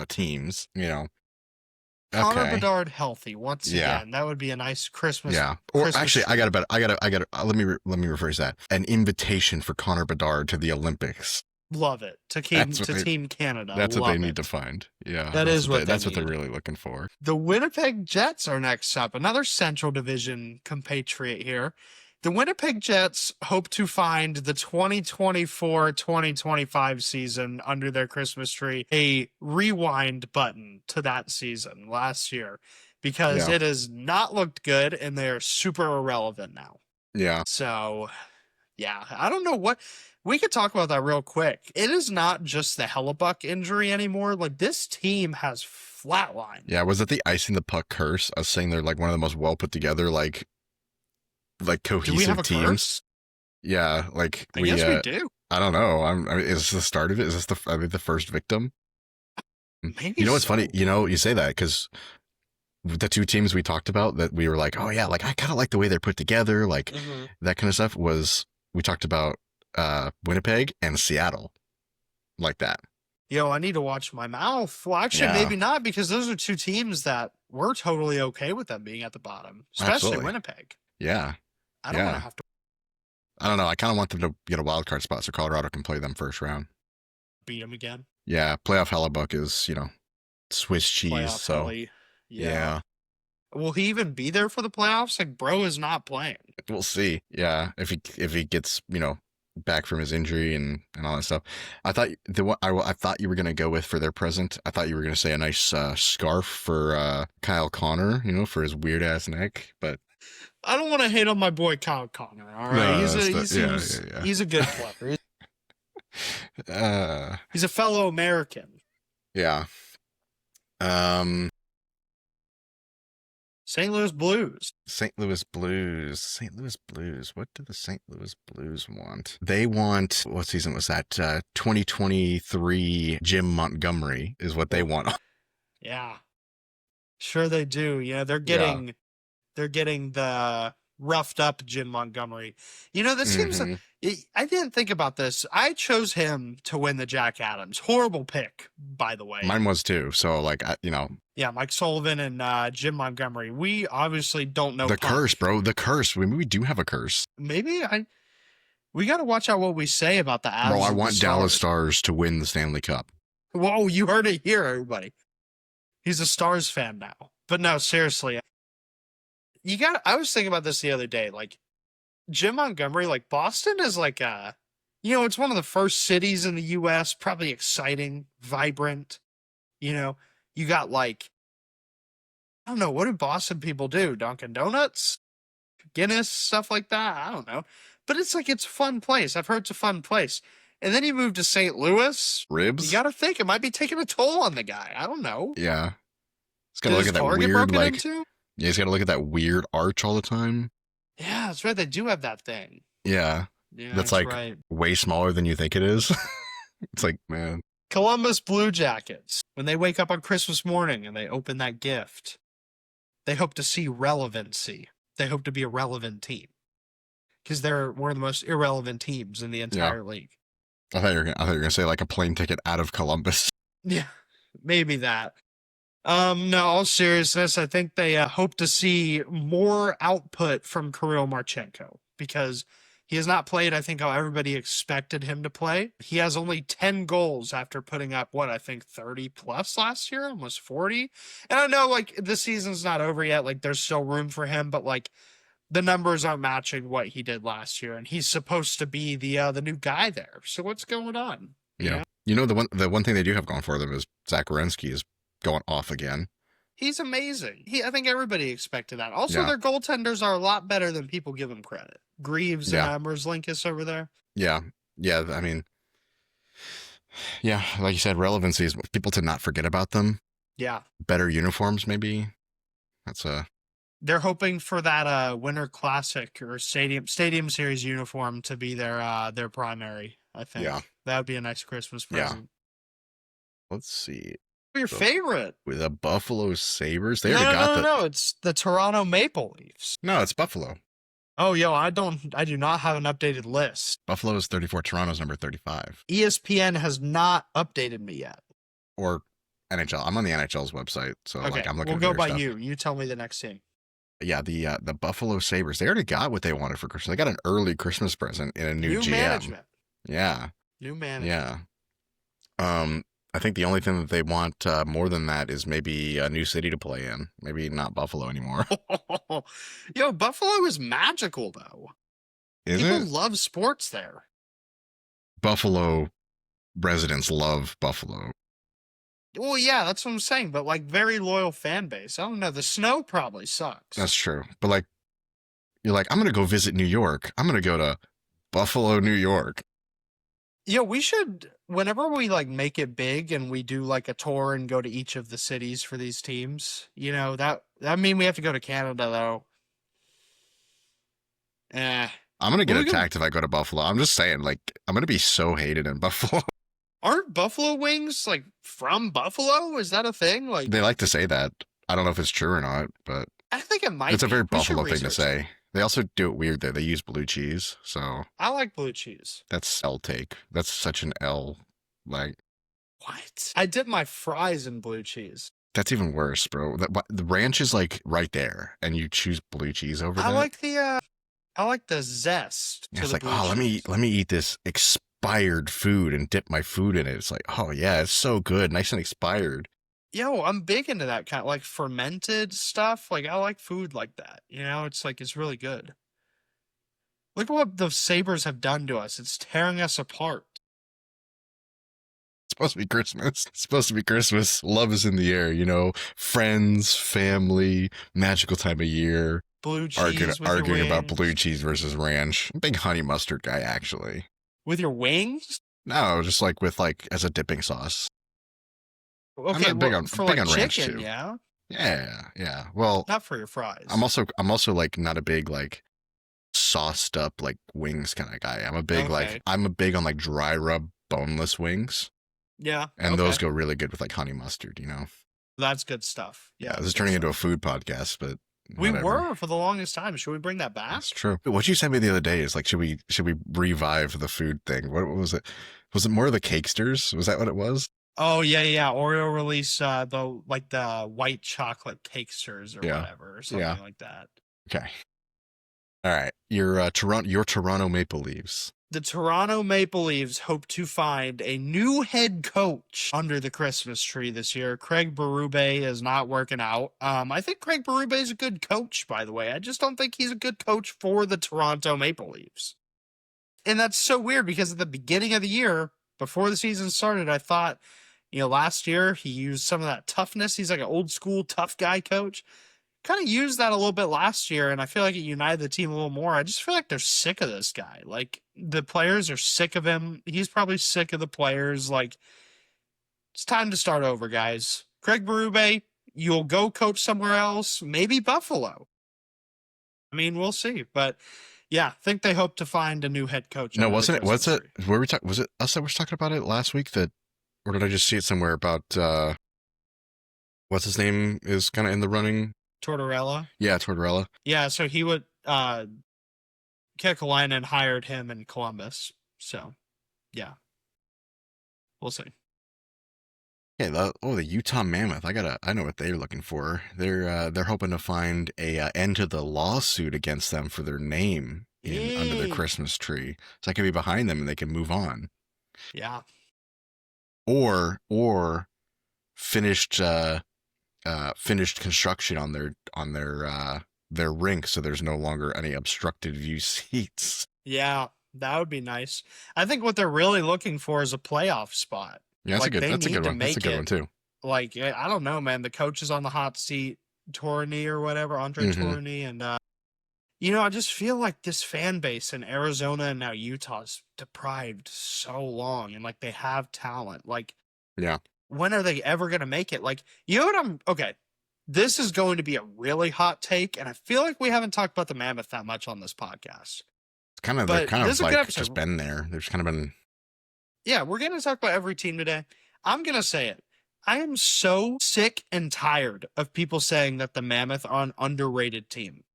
teams,
Connor
Okay.
Bedard healthy once
Yeah.
again. That would be a nice Christmas.
Yeah. Or
Christmas
actually,
tree.
let me rephrase that. An invitation for Connor Bedard to the Olympics.
Love it. To Team Canada.
That's what
Love
they need
it.
to find. Yeah.
That is what
that's
they
what they're
need.
really looking for.
The Winnipeg Jets are next up. Another Central Division compatriot here. The Winnipeg Jets hope to find the 2024-2025 season under their Christmas tree, a rewind button to that season last year, because it has not looked good and they're super irrelevant now.
Yeah.
So, yeah, I don't know what we could talk about that real quick. It is not just the Hellebuck injury anymore. Like, this team has flatlined.
Yeah. Was it the icing the puck curse? I was saying they're like one of the most well put together, like cohesive
Do we have a
teams.
curse?
Yeah. Like
I guess we do.
I don't know. I mean, is this the start of it? Is this the first victim?
Maybe.
What's funny? You say that because the two teams we talked about that we were like, oh yeah, like I kind of like the way they're put together, like that kind of stuff. We talked about Winnipeg and Seattle, like that.
Yo, I need to watch my mouth. Well, actually, maybe not, because those are two teams that we're totally okay with them being at the bottom, especially
Absolutely.
Winnipeg.
Yeah.
I don't want to have to
I don't know. I kind of want them to get a wild card spot so Colorado can play them first round.
beat them again.
Yeah, playoff Hellebuck is Swiss cheese.
Playoff
So
Helly.
yeah,
Will he even be there for the playoffs? Like, bro is not playing.
we'll see. Yeah, if he gets back from his injury and all that stuff. I thought I thought you were gonna go with for their present. I thought you were gonna say a nice scarf for Kyle Connor, for his weird ass neck. But
I don't want to hate on my boy Kyle Connor. All right, he's a good player. He's a fellow American.
Yeah.
St. Louis Blues.
St. Louis Blues. St. Louis Blues. What do the St. Louis Blues want? They want, what season was that? 2023 Jim Montgomery is what they want.
Yeah. Sure they do. They're getting the roughed up Jim Montgomery. This seems I didn't think about this. I chose him to win the Jack Adams. Horrible pick, by the way.
Mine was too. So
Yeah, Mike Sullivan and Jim Montgomery. We obviously don't know
the curse, bro. The curse. We do have a curse.
Maybe we got to watch out what we say about the Avs.
Bro, I want Dallas Stars to win the Stanley Cup.
Whoa, you heard it here, everybody. He's a Stars fan now. But no, seriously. I was thinking about this the other day. Like, Jim Montgomery, like, Boston is like it's one of the first cities in the U.S., probably exciting, vibrant. You got like, I don't know, what do Boston people do? Dunkin' Donuts? Guinness? Stuff like that? I don't know. But it's like, it's a fun place. I've heard it's a fun place. And then you move to St. Louis.
Ribs?
You got to think it might be taking a toll on the guy. I don't know.
Yeah. It's got to look at that
Did his car get
weird,
broken
like,
into?
Yeah, he's got to look at that weird arch all the time.
Yeah, that's right. They do have that thing.
Yeah,
Yeah,
that's
that's
like
right.
way smaller than you think it is. It's like, man,
Columbus Blue Jackets, when they wake up on Christmas morning and they open that gift, they hope to see relevancy. They hope to be a relevant team because they're one of the most irrelevant teams in the
yeah.
entire league.
I thought you were gonna say like a plane ticket out of Columbus.
Yeah, maybe that. No, all seriousness, I think they hope to see more output from Kirill Marchenko because he has not played, I think, how everybody expected him to play. He has only 10 goals after putting up, what, I think 30 plus last year, almost 40. And I know, like, the season's not over yet. Like, there's still room for him, but, like, the numbers aren't matching what he did last year. And he's supposed to be the new guy there. So what's going on? You
Yeah,
know?
you know the one thing they do have going for them is Zach Werenski is going off again.
He's amazing. I think everybody expected that. Also,
Yeah,
their goaltenders are a lot better than people give them credit. Greaves and
yeah,
Merzlikins over there.
yeah, yeah. I mean, yeah, like you said, relevancy is people to not forget about them.
Yeah.
Better uniforms, maybe. That's a
They're hoping for that Winter Classic or Stadium Series uniform to be their primary, I think.
yeah,
That would be a nice Christmas
yeah.
present.
Let's see.
Your favorite?
With the Buffalo Sabres, they
No,
already
no,
got
no,
the.
no, it's the Toronto Maple Leafs.
No, it's Buffalo.
Oh, yo, I do not have an updated list.
Buffalo is 34. Toronto's number 35.
ESPN has not updated me yet.
Or NHL. I'm on the NHL's website, so
Okay,
like I'm looking.
we'll
at
go by
stuff.
you. You tell me the next team.
Yeah, the Buffalo Sabres. They already got what they wanted for Christmas. They got an early Christmas present in a new GM.
Management.
Yeah,
New management.
yeah. I think the only thing that they want more than that is maybe a new city to play in. Maybe not Buffalo anymore.
Yo, Buffalo is magical though.
Is
People
it?
love sports there.
Buffalo residents love Buffalo.
Well, yeah, that's what I'm saying. But like, very loyal fan base. I don't know. The snow probably sucks.
That's true. But like, you're like, I'm gonna go visit New York. I'm gonna go to Buffalo, New York.
Yo, we should, whenever we like make it big and we do like a tour and go to each of the cities for these teams, that mean we have to go to Canada though.
I'm gonna get
Well, we
attacked if I go to Buffalo. I'm just saying, like, I'm gonna be so hated in Buffalo.
aren't buffalo wings like from Buffalo? Is that a thing? Like,
They like to say that. I don't know if it's true or not, but
I think it might
it's a
be.
very
We should
Buffalo thing to
research
say.
it.
They also do it weird there. They use blue cheese, so
I like blue cheese.
that's L take. That's such an L. Like,
What? I dip my fries in blue cheese.
that's even worse, bro. The ranch is like right there, and you choose blue cheese over
I
that.
like the zest
Yeah,
to
it's
the
like,
blue
oh,
cheese.
let me eat this expired food and dip my food in it. It's like, oh yeah, it's so good, nice and expired.
Yo, I'm big into that kind of like fermented stuff. Like I like food like that. It's like it's really good. Look at what the Sabres have done to us. It's tearing us apart.
It's supposed to be Christmas. It's supposed to be Christmas. Love is in the air, you know. Friends, family, magical time of year.
Blue cheese with
Arguing
your
about
wings.
blue cheese versus ranch. I'm a big honey mustard guy, actually.
With your wings?
No, just like with like as a dipping sauce.
Okay,
not big on-
for
big
like
on ranch,
chicken,
too.
yeah?
Yeah. Well,
Not for your fries.
I'm also like not a big like sauced up like wings kind of guy.
Okay.
I'm a big on like dry rub boneless wings.
Yeah.
And those
okay.
go really good with like honey mustard, you know.
That's good stuff.
Yeah, this
that's
is
good
turning
stuff.
into a food podcast, but
We
whatever.
were for the longest time. Should we bring that back?
That's true. What you sent me the other day is like, should we revive the food thing? What was it? Was it more of the Cakesters? Was that what it was?
Oh yeah. Oreo release the white chocolate cakesters or
Yeah.
whatever or something like that.
Okay. All right. Your Toronto Maple Leafs.
The Toronto Maple Leafs hope to find a new head coach under the Christmas tree this year. Craig Berube is not working out. I think Craig Berube is a good coach, by the way. I just don't think he's a good coach for the Toronto Maple Leafs. And that's so weird because at the beginning of the year, before the season started, I thought, last year he used some of that toughness. He's like an old school tough guy coach. Kind of used that a little bit last year, and I feel like it united the team a little more. I just feel like they're sick of this guy. Like, the players are sick of him. He's probably sick of the players. Like, it's time to start over, guys. Craig Berube, you'll go coach somewhere else, maybe Buffalo. I mean, we'll see. But yeah, I think they hope to find a new head coach.
No,
Under
wasn't
the
it? Was
Christmas
it?
tree.
Were we talk? Was it us that was talking about it last week? That, or did I just see it somewhere about what's his name is kind of in the running?
Tortorella?
Yeah, Tortorella.
Yeah, so he would Kekalainen hired him in Columbus. So yeah. We'll see.
Yeah, the Utah Mammoth. I know what they're looking for. They're hoping to find a end to the lawsuit against them for their name in under their Christmas tree, so I can be behind them and they can move on.
Yeah.
Or finished finished construction on their rink, so there's no longer any obstructed view seats.
Yeah, that would be nice. I think what they're really looking for is a playoff spot.
Yeah, that's
like,
a good. That's a good one. That's a good one too.
Like, I don't know, man. The coach is on the hot seat, Tourney or whatever, Andre Tourney, and I just feel like this fan base in Arizona and now Utah's deprived so long, and like they have talent. Like,
yeah,
when are they ever gonna make it? Like, okay. This is going to be a really hot take, and I feel like we haven't talked about the Mammoth that much on this podcast.
It's kind of they're kind of like just been there. There's kind of been.
Yeah, we're going to talk about every team today. I'm going to say it. I am so sick and tired of people saying that the Mammoth are an underrated team.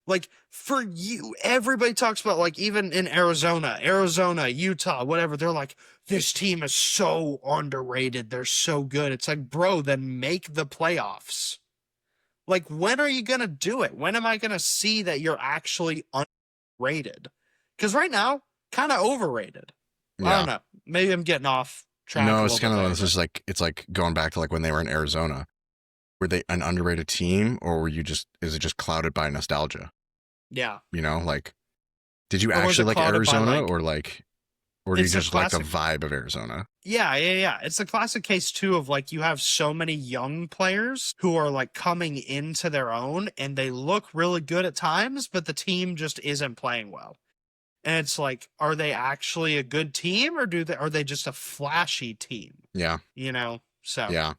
Like, for you, everybody talks about, like, even in Arizona, Utah, whatever, they're like, this team is so underrated. They're so good. It's like, bro, then make the playoffs. Like, when are you going to do it? When am I going to see that you're actually underrated? Because right now, kind of overrated. Yeah. I don't know. Maybe I'm getting off track.
No, it's kind of, it's like going back to like when they were in Arizona. Were they an underrated team, or is it just clouded by nostalgia?
Yeah.
Like, did you actually like Arizona, or do you just like the vibe of Arizona?
Yeah. It's the classic case too of like, you have so many young players who are like coming into their own and they look really good at times, but the team just isn't playing well. And it's like, are they actually a good team, or are they just a flashy team?
Yeah.
So
yeah,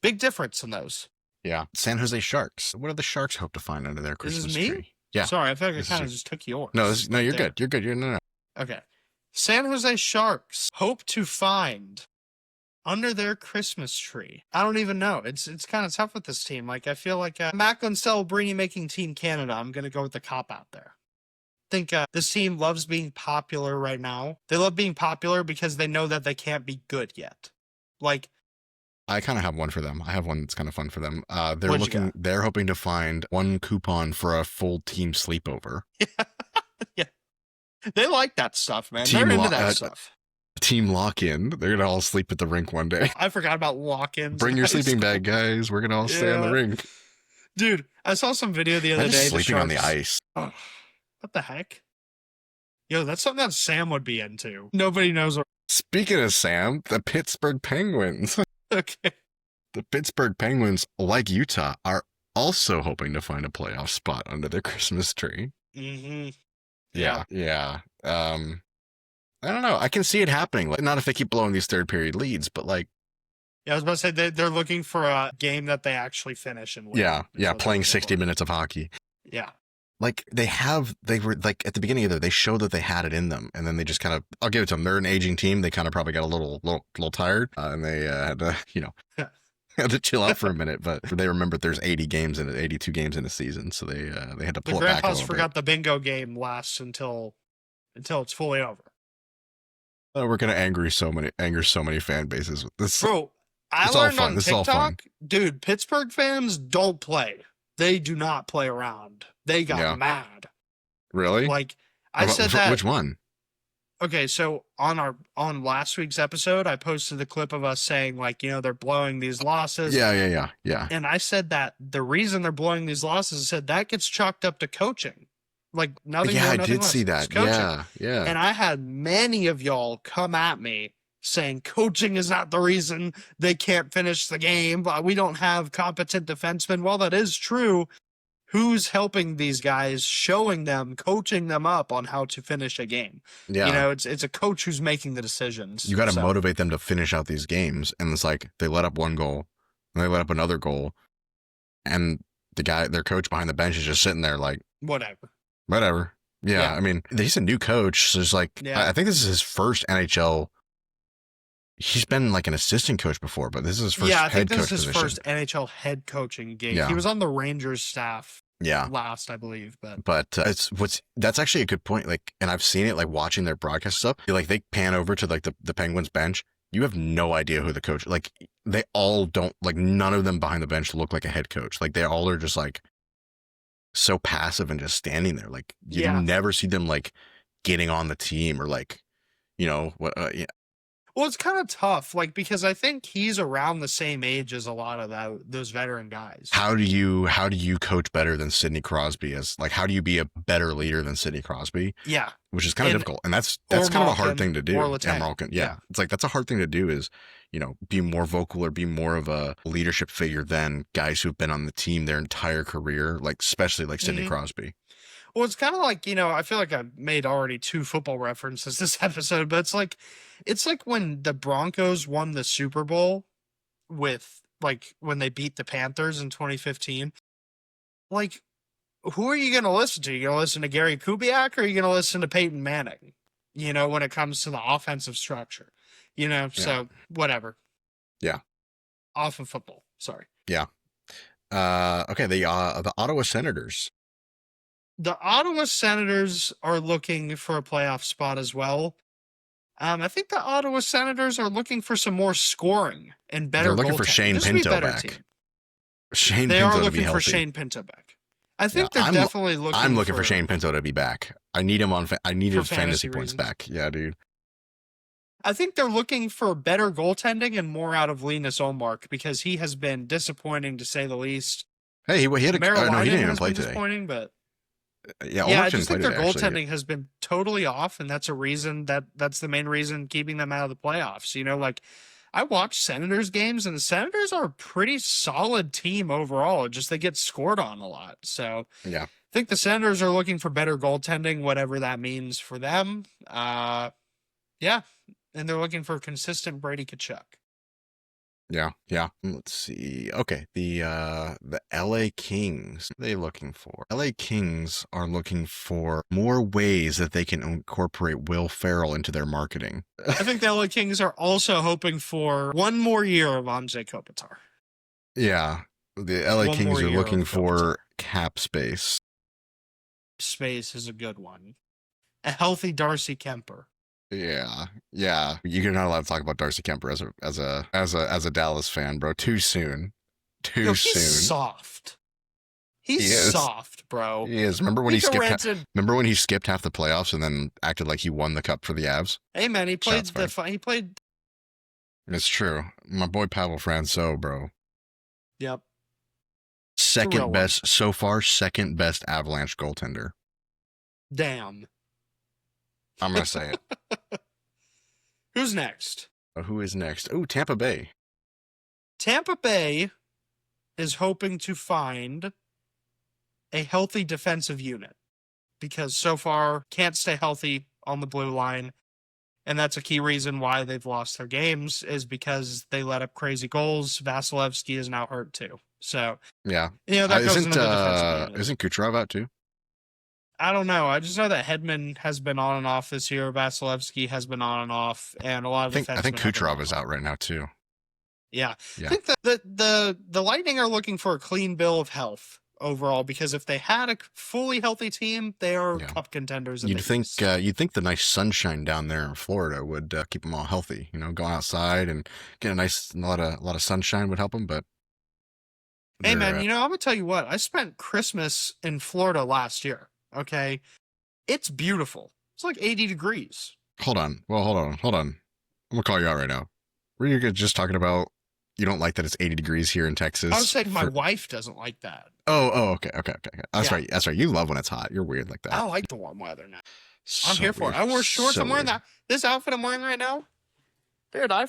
big difference in those.
Yeah. San Jose Sharks. What do the Sharks hope to find under their Christmas tree? Yeah.
Sorry, I feel like I kind of just took yours.
No, you're good. You're good. No.
Okay. San Jose Sharks hope to find under their Christmas tree. I don't even know. It's kind of tough with this team. Like, I feel like Macklin Celebrini making Team Canada. I'm going to go with the cop out there. I think this team loves being popular right now. They love being popular because they know that they can't be good yet. Like,
I kind of have one for them. I have one that's kind of fun for them. They're hoping to find one coupon for a full team sleepover.
Yeah. They like that stuff, man. They're into that stuff.
Team lock-in. They're going to all sleep at the rink one day.
I forgot about lock-ins.
Bring your sleeping bag, guys. We're going to all stay on the rink.
Dude, I saw some video the other day.
Sleeping on the ice.
Oh, what the heck? Yo, that's something that Sam would be into. Nobody knows.
Speaking of Sam, the Pittsburgh Penguins.
Okay.
The Pittsburgh Penguins, like Utah, are also hoping to find a playoff spot under their Christmas tree.
Mm-hmm.
Yeah. I don't know. I can see it happening. Like, not if they keep blowing these third period leads, but like.
Yeah, I was about to say they're looking for a game that they actually finish and win.
Yeah, playing 60 minutes of hockey.
Yeah.
Like they were like at the beginning of they showed that they had it in them, and then they just kind of, I'll give it to them. They're an aging team. They kind of probably got a little tired, and they had to, had to chill out for a minute. But they remembered there's 82 games in a season, so they had to pull it back a little bit. The grandpas forgot
the bingo game lasts until it's fully over.
We're gonna anger so many fan bases with this.
Bro, I learned on TikTok, dude, Pittsburgh fans don't play. They do not play around. They got mad.
Really?
Like, I said that.
Which one?
Okay, so on last week's episode, I posted the clip of us saying, like, they're blowing these losses.
Yeah.
And I said that the reason they're blowing these losses, I said that gets chalked up to coaching. Like, nothing more, nothing less.
Yeah, I did see that. Yeah.
And I had many of y'all come at me saying coaching is not the reason they can't finish the game. We don't have competent defensemen. Well, that is true. Who's helping these guys, showing them, coaching them up on how to finish a game?
Yeah.
It's a coach who's making the decisions.
You got to motivate them to finish out these games. And it's like they let up one goal, and they let up another goal. and their coach behind the bench is just sitting there like,
Whatever.
whatever. Yeah,
Yeah.
I mean, he's a new coach, so it's like,
Yeah.
I think this is his first NHL. He's been like an assistant coach before, but this is his first
Yeah, I think
head
this
coach
is his
position.
first NHL head coaching gig.
Yeah.
He was on the Rangers staff
Yeah,
last, I believe, but
but that's actually a good point. Like, and I've seen it like watching their broadcast stuff. Like they pan over to like the Penguins bench. You have no idea who the coach. Like they all don't, like none of them behind the bench look like a head coach. Like they all are just like so passive and just standing there. Like you
Yeah.
never see them like getting on the team or like, what. Yeah.
well, it's kind of tough, like because I think he's around the same age as a lot of those veteran guys.
How do you coach better than Sidney Crosby? How do you be a better leader than Sidney Crosby?
Yeah,
Which is kind of difficult, and that's
or
kind of a hard
Malkin,
thing to do.
or
Yeah,
Letang.
Malkin.
Yeah.
Yeah, it's like that's a hard thing to do. Is be more vocal or be more of a leadership figure than guys who've been on the team their entire career, like especially like Sidney
Mhm.
Crosby.
Well, it's kind of like, I feel like I've made already 2 football references this episode, but it's like when the Broncos won the Super Bowl with like when they beat the Panthers in 2015. Like, who are you going to listen to? You going to listen to Gary Kubiak or are you going to listen to Peyton Manning? When it comes to the offensive structure, so whatever.
Yeah.
Off of football. Sorry.
Yeah. Okay. The Ottawa Senators.
The Ottawa Senators are looking for a playoff spot as well. I think the Ottawa Senators are looking for some more scoring and better.
They're looking for
goaltending.
Shane
This would be a
Pinto
better
back.
team.
Shane
They
Pinto
are
to be
looking for
healthy.
Shane Pinto back. I think
Yeah,
they're definitely looking.
I'm looking for Shane Pinto to be back. I need him on. I need
For
his fantasy
fantasy
points
reasons.
back. Yeah, dude.
I think they're looking for better goaltending and more out of Linus Ullmark because he has been disappointing to say the least.
Hey, he had a. No, he didn't even play today.
Disappointing, but
Yeah,
I just think their
today, actually.
goaltending has been totally off, and that's a reason that's the main reason keeping them out of the playoffs. Like I watch Senators games, and the Senators are a pretty solid team overall. Just they get scored on a lot. So
Yeah.
I think the Senators are looking for better goaltending, whatever that means for them. Yeah, and they're looking for consistent Brady Tkachuk.
Yeah. Let's see. Okay, the LA Kings. What are they looking for? LA Kings are looking for more ways that they can incorporate Will Ferrell into their marketing.
I think the LA Kings are also hoping for one more year of Anze Kopitar.
Yeah, the LA
One
Kings
more
are
year
looking
of
for cap space.
Space is a good one. A healthy Darcy Kemper.
Yeah. You're not allowed to talk about Darcy Kemper as a Dallas fan, bro. Too soon. Too soon.
He's soft. He's soft, bro.
He is. Remember when he skipped half the playoffs and then acted like he won the cup for the Avs?
Hey man, he played
Shots fired.
he played.
It's true. My boy Pavel Francouz, bro.
Yep.
Second best so far. Second best Avalanche goaltender.
Damn.
I'm gonna say it.
Who's next?
Who is next? Oh, Tampa Bay.
Tampa Bay is hoping to find a healthy defensive unit because so far can't stay healthy on the blue line. And that's a key reason why they've lost their games is because they let up crazy goals. Vasilevsky is now hurt too. So
yeah,
that goes into the defensive unit.
Isn't Kucherov out too?
I don't know. I just know that Hedman has been on and off this year. Vasilevsky has been on and off, and a lot of
I think Kucherov is out right now too.
Yeah. I think the Lightning are looking for a clean bill of health overall because if they had a fully healthy team, they are cup contenders.
You'd think the nice sunshine down there in Florida would keep them all healthy. Going outside and getting a lot of sunshine would help them. But
hey man, I'm gonna tell you what. I spent Christmas in Florida last year. Okay, it's beautiful. It's like 80 degrees.
Hold on. I'm gonna call you out right now. Were you just talking about you don't like that it's 80 degrees here in Texas?
I was saying my wife doesn't like that.
Oh, okay. That's right. You love when it's hot. You're weird like that.
I like the warm weather now. I'm here for it. I wore shorts. I'm wearing this outfit I'm wearing right now. Dude, I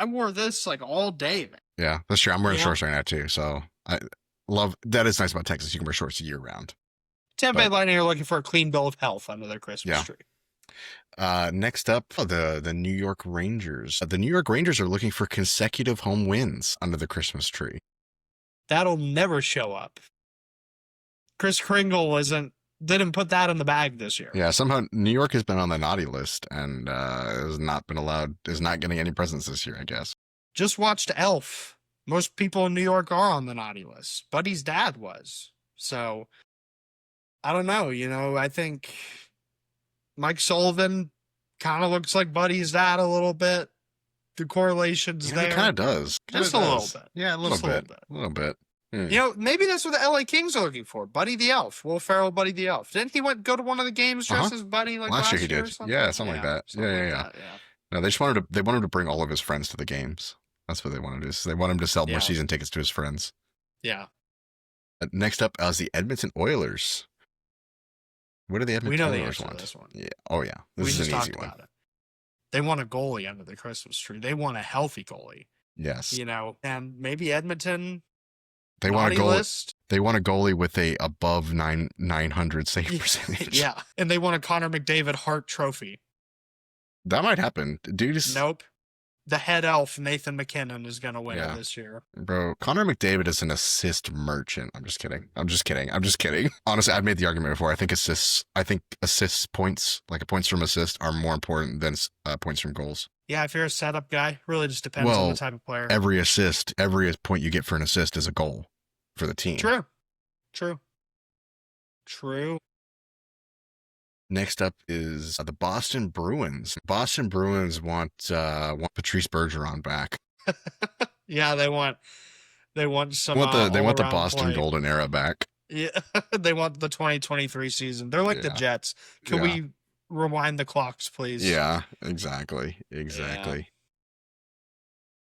wore this like all day, man.
Yeah, that's true. I'm wearing shorts right now too. So I love that. Is nice about Texas. You can wear shorts year round.
Tampa Bay Lightning are looking for a clean bill of health under their Christmas tree.
Next up, the New York Rangers. The New York Rangers are looking for consecutive home wins under the Christmas tree.
That'll never show up. Chris Kringle didn't put that in the bag this year.
Yeah, somehow New York has been on the naughty list and is not getting any presents this year, I guess.
Just watched Elf. Most people in New York are on the naughty list. Buddy's dad was. So, I don't know. I think Mike Sullivan kind of looks like Buddy's dad a little bit. The correlations there.
It kind of does.
Just a little bit.
Yeah, a little bit.
Maybe that's what the LA Kings are looking for. Buddy the Elf. Will Ferrell, Buddy the Elf. Didn't he go to one of the games dressed as Buddy
last year? He did. Yeah, something like that. Yeah. No, they wanted him to bring all of his friends to the games. That's what they wanted to do. They want him to sell more season tickets to his friends.
Yeah.
Next up is the Edmonton Oilers. What do the Edmonton Oilers want?
This one.
Yeah. Oh yeah. This is an easy one.
They want a goalie under the Christmas tree. They want a healthy goalie.
Yes.
And maybe Edmonton.
They want a goalie. They want a goalie with a above 900 save percentage.
Yeah, and they want a Connor McDavid Hart Trophy.
That might happen, dude.
Nope. The head elf Nathan McKinnon is gonna win it this year.
Bro, Connor McDavid is an assist merchant. I'm just kidding. Honestly, I've made the argument before. I think assists points, like points from assist, are more important than points from goals.
Yeah, if you're a setup guy, really just depends on the type of player.
Every point you get for an assist is a goal for the team.
True.
Next up is the Boston Bruins. Boston Bruins want Patrice Bergeron back.
Yeah, they want some.
They want the Boston
play.
Golden Era back.
Yeah, they want the 2023 season. They're like the Jets. Can we rewind the clocks, please?
Yeah, exactly. Yeah.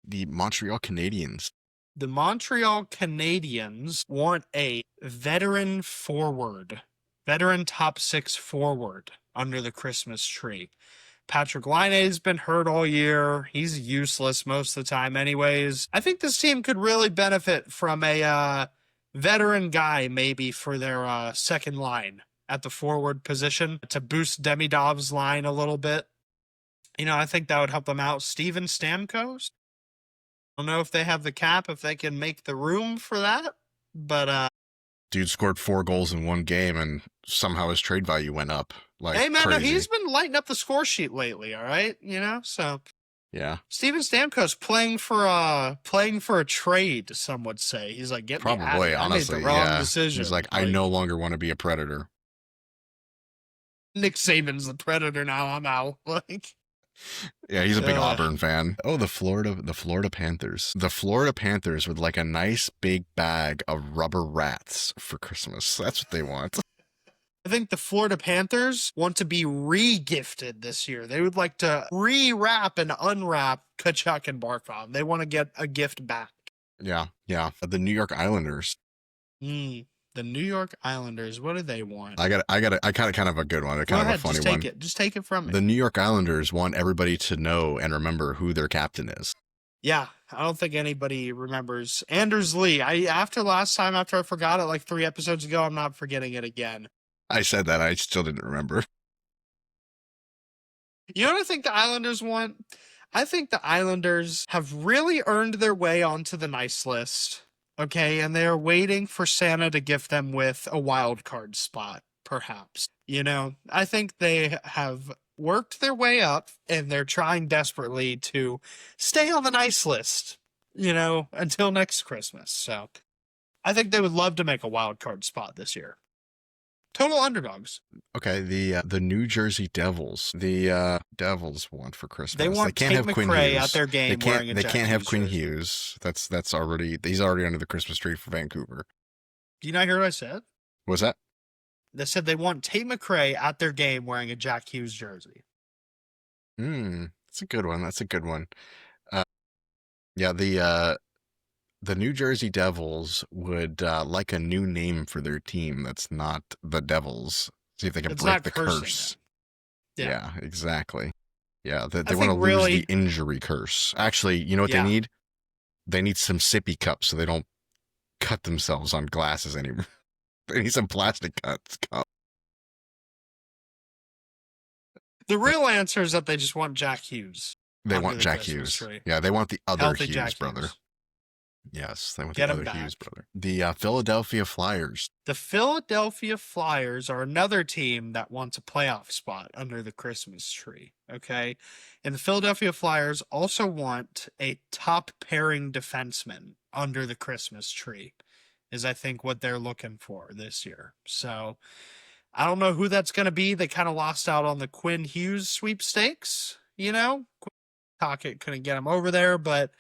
The Montreal Canadiens.
The Montreal Canadiens want a veteran top six forward under the Christmas tree. Patrick Laine's been hurt all year. He's useless most of the time anyways. I think this team could really benefit from a veteran guy maybe for their second line at the forward position to boost Demidov's line a little bit. I think that would help them out. Steven Stamkos. I don't know if they have the cap, if they can make the room for that, but
dude scored 4 goals in one game and somehow his trade value went up. Like,
hey man,
crazy.
No, he's been lighting up the score sheet lately. All right, so
yeah.
Steven Stamkos playing for a trade. Some would say he's like, get
probably
me out of here.
honestly,
I made the wrong decision.
He's like, I no longer want to be a Predator.
Nick Saban's the Predator now. I'm out.
Yeah, he's a big Auburn fan. Oh, the Florida Panthers. The Florida Panthers would like a nice big bag of rubber rats for Christmas. That's what they want.
I think the Florida Panthers want to be re-gifted this year. They would like to re-wrap and unwrap Kachuk and Barkov. They want to get a gift back.
Yeah. The New York Islanders.
The New York Islanders. What do they want?
I got kind of a good one. Kind of a funny one.
Just take it from me.
The New York Islanders want everybody to know and remember who their captain is.
Yeah, I don't think anybody remembers Anders Lee. After I forgot it like 3 episodes ago, I'm not forgetting it again.
I said that. I still didn't remember.
You know what I think the Islanders want? I think the Islanders have really earned their way onto the nice list. Okay, and they're waiting for Santa to gift them with a wild card spot, perhaps. I think they have worked their way up, and they're trying desperately to stay on the nice list, until next Christmas. So I think they would love to make a wild card spot this year. Total underdogs. Okay,
the New Jersey Devils. The Devils want for Christmas.
They want Tate McRae at their game wearing a Jack Hughes.
They can't have Quinn Hughes. He's already under the Christmas tree for Vancouver.
Do you not hear what I said?
What was that?
They said they want Tate McRae at their game wearing a Jack Hughes jersey.
That's a good one. Yeah, the New Jersey Devils would like a new name for their team that's not the Devils. See if they can break the curse. Yeah, exactly. Yeah, they want to lose the injury curse. Actually, you know what they need? They need some sippy cups so they don't cut themselves on glasses anymore. They need some plastic cups.
The real answer is that they just want Jack Hughes.
They want Jack Hughes. Yeah, they want the other Hughes brother. Yes, same with
Get
the
him
other
back.
Hughes brother. The Philadelphia Flyers.
The Philadelphia Flyers are another team that wants a playoff spot under the Christmas tree, okay? And the Philadelphia Flyers also want a top pairing defenseman under the Christmas tree, is I think what they're looking for this year. So I don't know who that's going to be. They kind of lost out on the Quinn Hughes sweepstakes, you know? Tocchet couldn't get him over there, but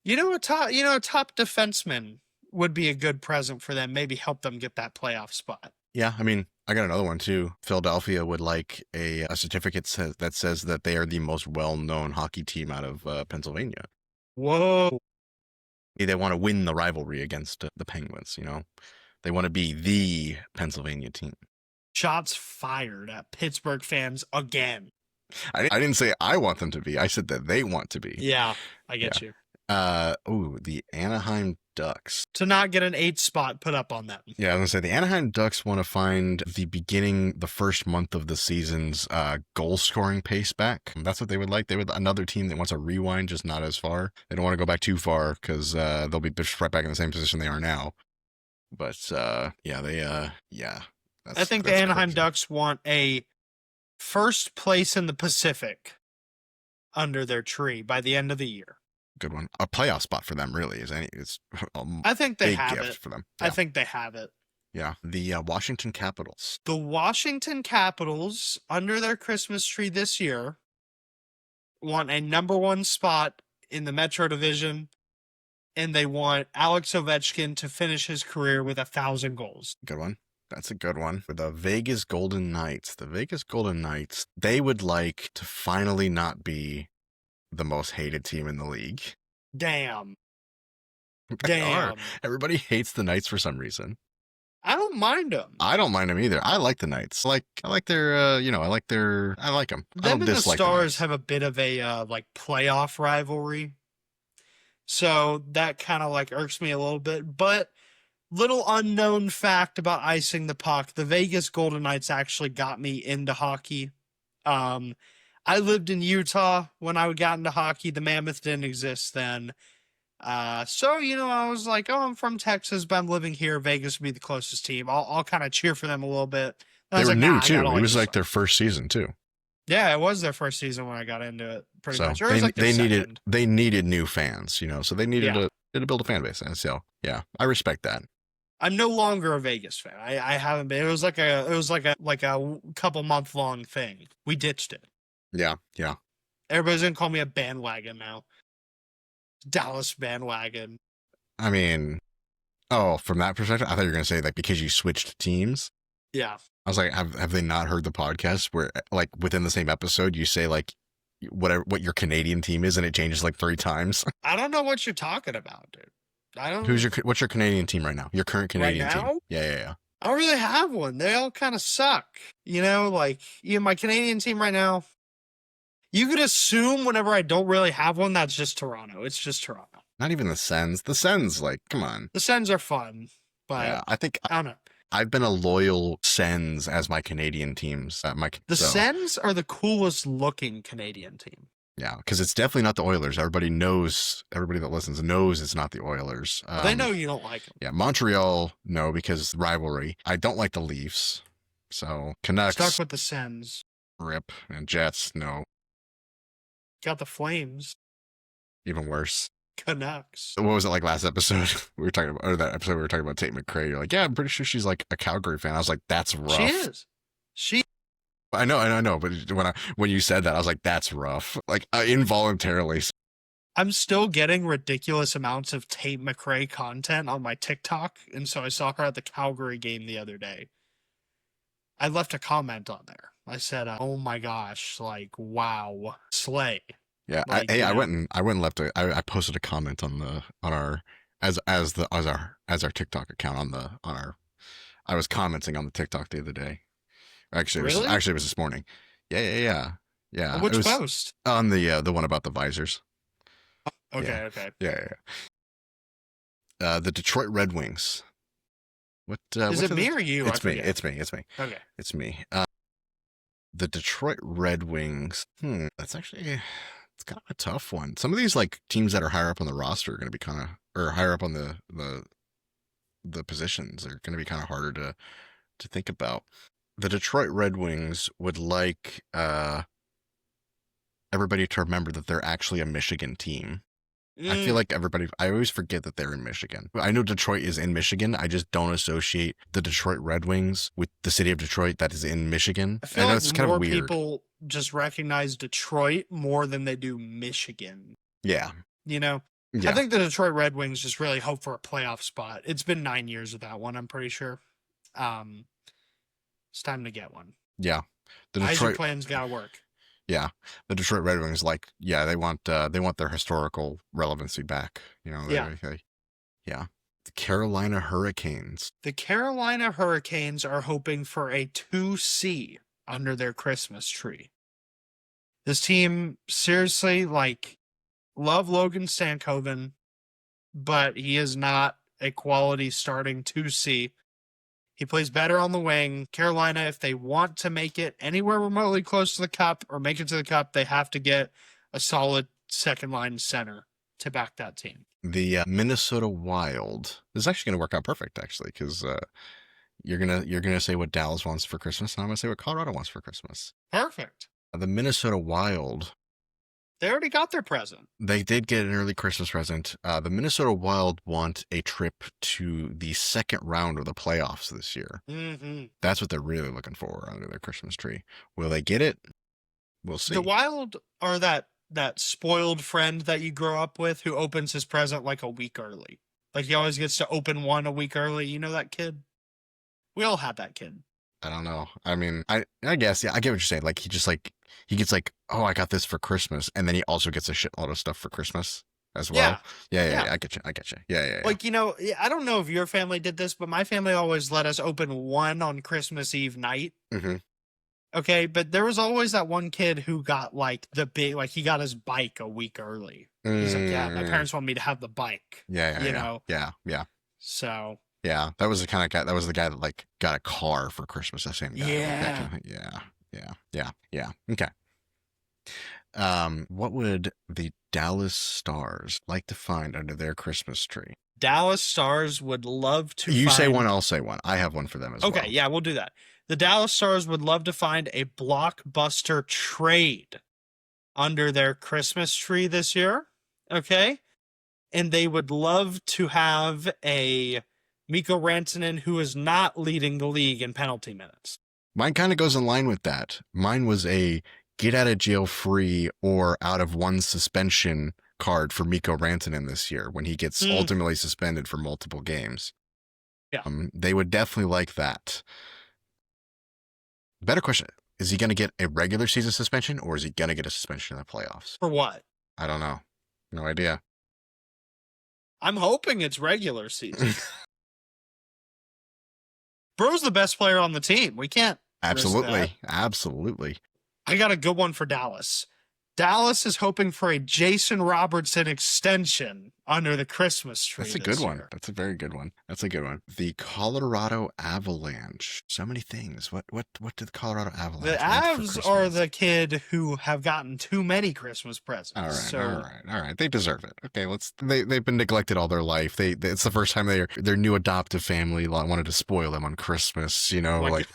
a top defenseman would be a good present for them. Maybe help them get that playoff spot.
Yeah, I mean, I got another one too. Philadelphia would like a certificate that says that they are the most well-known hockey team out of Pennsylvania.
Whoa.
They want to win the rivalry against the Penguins, you know? They want to be the Pennsylvania team.
Shots fired at Pittsburgh fans again.
I didn't say I want them to be. I said that they want to be.
Yeah, I get you.
The Anaheim Ducks.
To not get an 8 spot put up on them.
Yeah, I was going to say the Anaheim Ducks want to find the first month of the season's goal scoring pace back. That's what they would like. They would another team that wants a rewind, just not as far. They don't want to go back too far because they'll be just right back in the same position they are now. But I
think the Anaheim Ducks want a first place in the Pacific under their tree by the end of the year.
Good one. A playoff spot for them, really,
I think they
big
have
gift
it
for them.
Yeah. I think they have it.
Yeah. The Washington Capitals.
The Washington Capitals, under their Christmas tree this year, want a number 1 spot in the Metro Division, and they want Alex Ovechkin to finish his career with 1,000 goals.
Good one. That's a good one. For the Vegas Golden Knights. The Vegas Golden Knights, they would like to finally not be the most hated team in the league.
Damn.
Everybody hates the Knights for some reason.
I don't mind them.
I don't mind them either. I like the Knights. I like their, I like them.
Them and the Stars have a bit of a playoff rivalry. So that kind of irks me a little bit. But little unknown fact about icing the puck: the Vegas Golden Knights actually got me into hockey. I lived in Utah when I got into hockey. The Mammoth didn't exist then. So, I was like, oh, I'm from Texas, but I'm living here. Vegas would be the closest team. I'll kind of cheer for them a little bit.
They were new, too. It was their first season, too.
Yeah, it was their first season when I got into it, pretty much. Or
they needed new fans, so they needed to build a fan base. And so, yeah, I respect that.
I'm no longer a Vegas fan. I haven't been. It was like a couple month long thing. We ditched it.
Yeah.
Everybody's gonna call me a bandwagon now. Dallas bandwagon.
I mean, from that perspective, I thought you were gonna say because you switched teams.
Yeah.
I was like, have they not heard the podcast where within the same episode you say what your Canadian team is and it changes 3 times?
I don't know what you're talking about, dude. I don't.
What's your Canadian team right now? Your current Canadian team? Yeah.
I don't really have one. They all kind of suck. My Canadian team right now. You could assume whenever I don't really have one, that's just Toronto. It's just Toronto.
Not even the Sens. The Sens, come on.
The Sens are fun, but yeah,
I
don't know.
I've been a loyal Sens as my Canadian teams.
Sens are the coolest looking Canadian team.
Yeah, because it's definitely not the Oilers. Everybody that listens knows it's not the Oilers.
They know you don't like them.
Yeah, Montreal, no, because rivalry. I don't like the Leafs. So Canucks.
Stuck with the Sens.
Rip. And Jets, no.
Got the Flames.
Even worse.
Canucks.
What was it last episode? We were talking about Tate McRae. You're like, yeah, I'm pretty sure she's a Calgary fan. I was like, that's rough.
She is.
I know, but when you said that, I was like, that's rough. Involuntarily.
I'm still getting ridiculous amounts of Tate McRae content on my TikTok, and so I saw her at the Calgary game the other day. I left a comment on there. I said, "Oh my gosh, wow, slay."
Yeah, I went and left I posted a comment on our TikTok account I was commenting on the TikTok the other day. Actually,
really?
It was this morning. Yeah.
Which post?
On the one about the visors.
Okay.
Yeah. The Detroit Red Wings. What
is it? Me or you?
It's me.
Okay,
it's me. The Detroit Red Wings. That's actually it's kind of a tough one. Some of these teams that are higher up on the roster are going to be kind or higher up on the positions are going to be kind of harder to think about. The Detroit Red Wings would like everybody to remember that they're actually a Michigan team. I feel like I always forget that they're in Michigan. I know Detroit is in Michigan. I just don't associate the Detroit Red Wings with the city of Detroit that is in Michigan.
I feel
know
like
it's kind
more
of weird.
people just recognize Detroit more than they do Michigan.
Yeah.
You know?
Yeah.
I think the Detroit Red Wings just really hope for a playoff spot. It's been 9 years with that one, I'm pretty sure. It's time to get one.
Yeah. The
Detroit plan's gotta work.
Yeah, the Detroit Red Wings, like, yeah, they want their historical relevancy back. You know, yeah. The Carolina Hurricanes.
The Carolina Hurricanes are hoping for a 2C under their Christmas tree. This team, seriously, like, love Logan Stankoven, but he is not a quality starting 2C. He plays better on the wing. Carolina, if they want to make it anywhere remotely close to the cup or make it to the cup, they have to get a solid second line center to back that team.
The Minnesota Wild. This is actually going to work out perfect, actually, because you're gonna say what Dallas wants for Christmas, and I'm gonna say what Colorado wants for Christmas.
Perfect.
The Minnesota Wild.
They already got their present.
They did get an early Christmas present. The Minnesota Wild want a trip to the second round of the playoffs this year.
Mm-hmm.
That's what they're really looking for under their Christmas tree. Will they get it? We'll see.
The Wild are that spoiled friend that you grow up with who opens his present like a week early. Like he always gets to open one a week early. You know that kid? We all had that kid.
I don't know. I mean, I guess, yeah, I get what you're saying. Like he gets like, oh, I got this for Christmas, and then he also gets a shitload of stuff for Christmas as well. Yeah. I get you. Yeah.
Like, you know, I don't know if your family did this, but my family always let us open one on Christmas Eve night.
Mm-hmm.
Okay, but there was always that one kid who got like the big, like he got his bike a week early. He's like, yeah, my parents want me to have the bike.
Yeah.
So.
Yeah, that was the kind of guy. That was the guy that like got a car for Christmas. That same guy.
Yeah.
Yeah. Okay. What would the Dallas Stars like to find under their Christmas tree?
Dallas Stars would love to.
You say one, I'll say one. I have one for them as well.
Okay, yeah, we'll do that. The Dallas Stars would love to find a blockbuster trade under their Christmas tree this year. Okay, and they would love to have a Mikko Rantanen, who is not leading the league in penalty minutes.
Mine kind of goes in line with that. Mine was a get out of jail free or out of one suspension card for Mikko Rantanen this year when he gets ultimately suspended for multiple games.
Yeah.
They would definitely like that. Better question. Is he going to get a regular season suspension or is he going to get a suspension in the playoffs?
For what?
I don't know. No idea.
I'm hoping it's regular season. Bro's the best player on the team. We can't.
Absolutely.
I got a good one for Dallas. Dallas is hoping for a Jason Robertson extension under the Christmas tree.
That's a good one. That's a very good one. The Colorado Avalanche. So many things. What did the Colorado Avalanche?
The Avs are the kid who have gotten too many Christmas presents.
All right. They deserve it. Okay, they've been neglected all their life. It's the first time their new adoptive family wanted to spoil them on Christmas, you know, like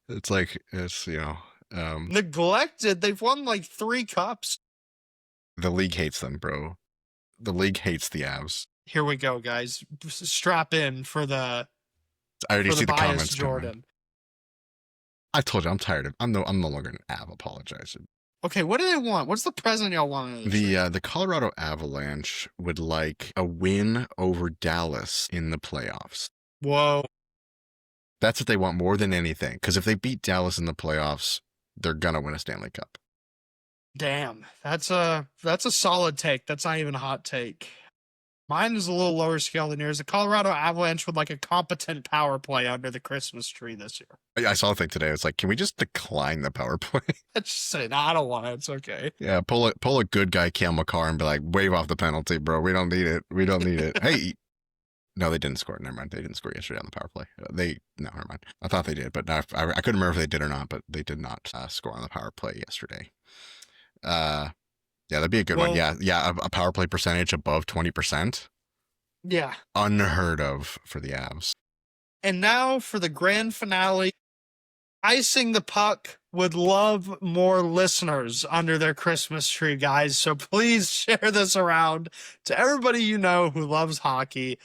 it's
neglected. They've won like 3 cups.
The league hates them, bro. The league hates the Avs.
Here we go, guys. Strap in for the.
I already see the comments.
Jordan.
I told you I'm tired. I'm no longer an Av apologizing.
Okay, what do they want? What's the present y'all want?
The Colorado Avalanche would like a win over Dallas in the playoffs.
Whoa.
That's what they want more than anything. Because if they beat Dallas in the playoffs, they're gonna win a Stanley Cup.
Damn, that's a solid take. That's not even a hot take. Mine is a little lower scale than yours. The Colorado Avalanche would like a competent power play under the Christmas tree this year.
I saw a thing today. It's like, can we just decline the power play?
Just say, no, I don't want it. It's okay.
Yeah, pull a good guy Cale Makar and be like, wave off the penalty, bro. We don't need it. Hey. No, they didn't score. Never mind. They didn't score yesterday on the power play. No, never mind. I thought they did, but I couldn't remember if they did or not, but they did not score on the power play yesterday. Yeah, Yeah, that'd be a good one.
Well,
Yeah, a power play percentage above 20%.
yeah.
Unheard of for the Avs.
And now for the grand finale. Icing the Puck would love more listeners under their Christmas tree, guys. So please share this around to everybody you know who loves hockey.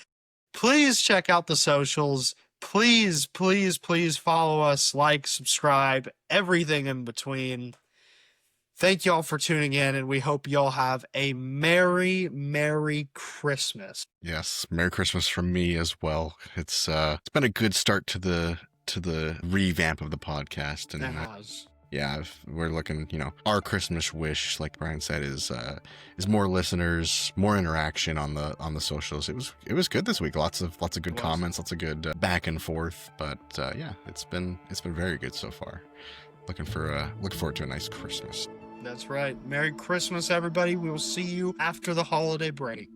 Please check out the socials. Please, please, please follow us, like, subscribe, everything in between. Thank y'all for tuning in, and we hope y'all have a Merry, Merry Christmas.
Yes, Merry Christmas from me as well. It's been a good start to the revamp of the podcast, and
It has.
yeah, we're looking, our Christmas wish, like Brian said, is more listeners, more interaction on the socials. It was good this week. Lots of good comments, lots of good back and forth. But yeah, it's been very good so far. Looking forward to a nice Christmas.
That's right. Merry Christmas, everybody. We will see you after the holiday break.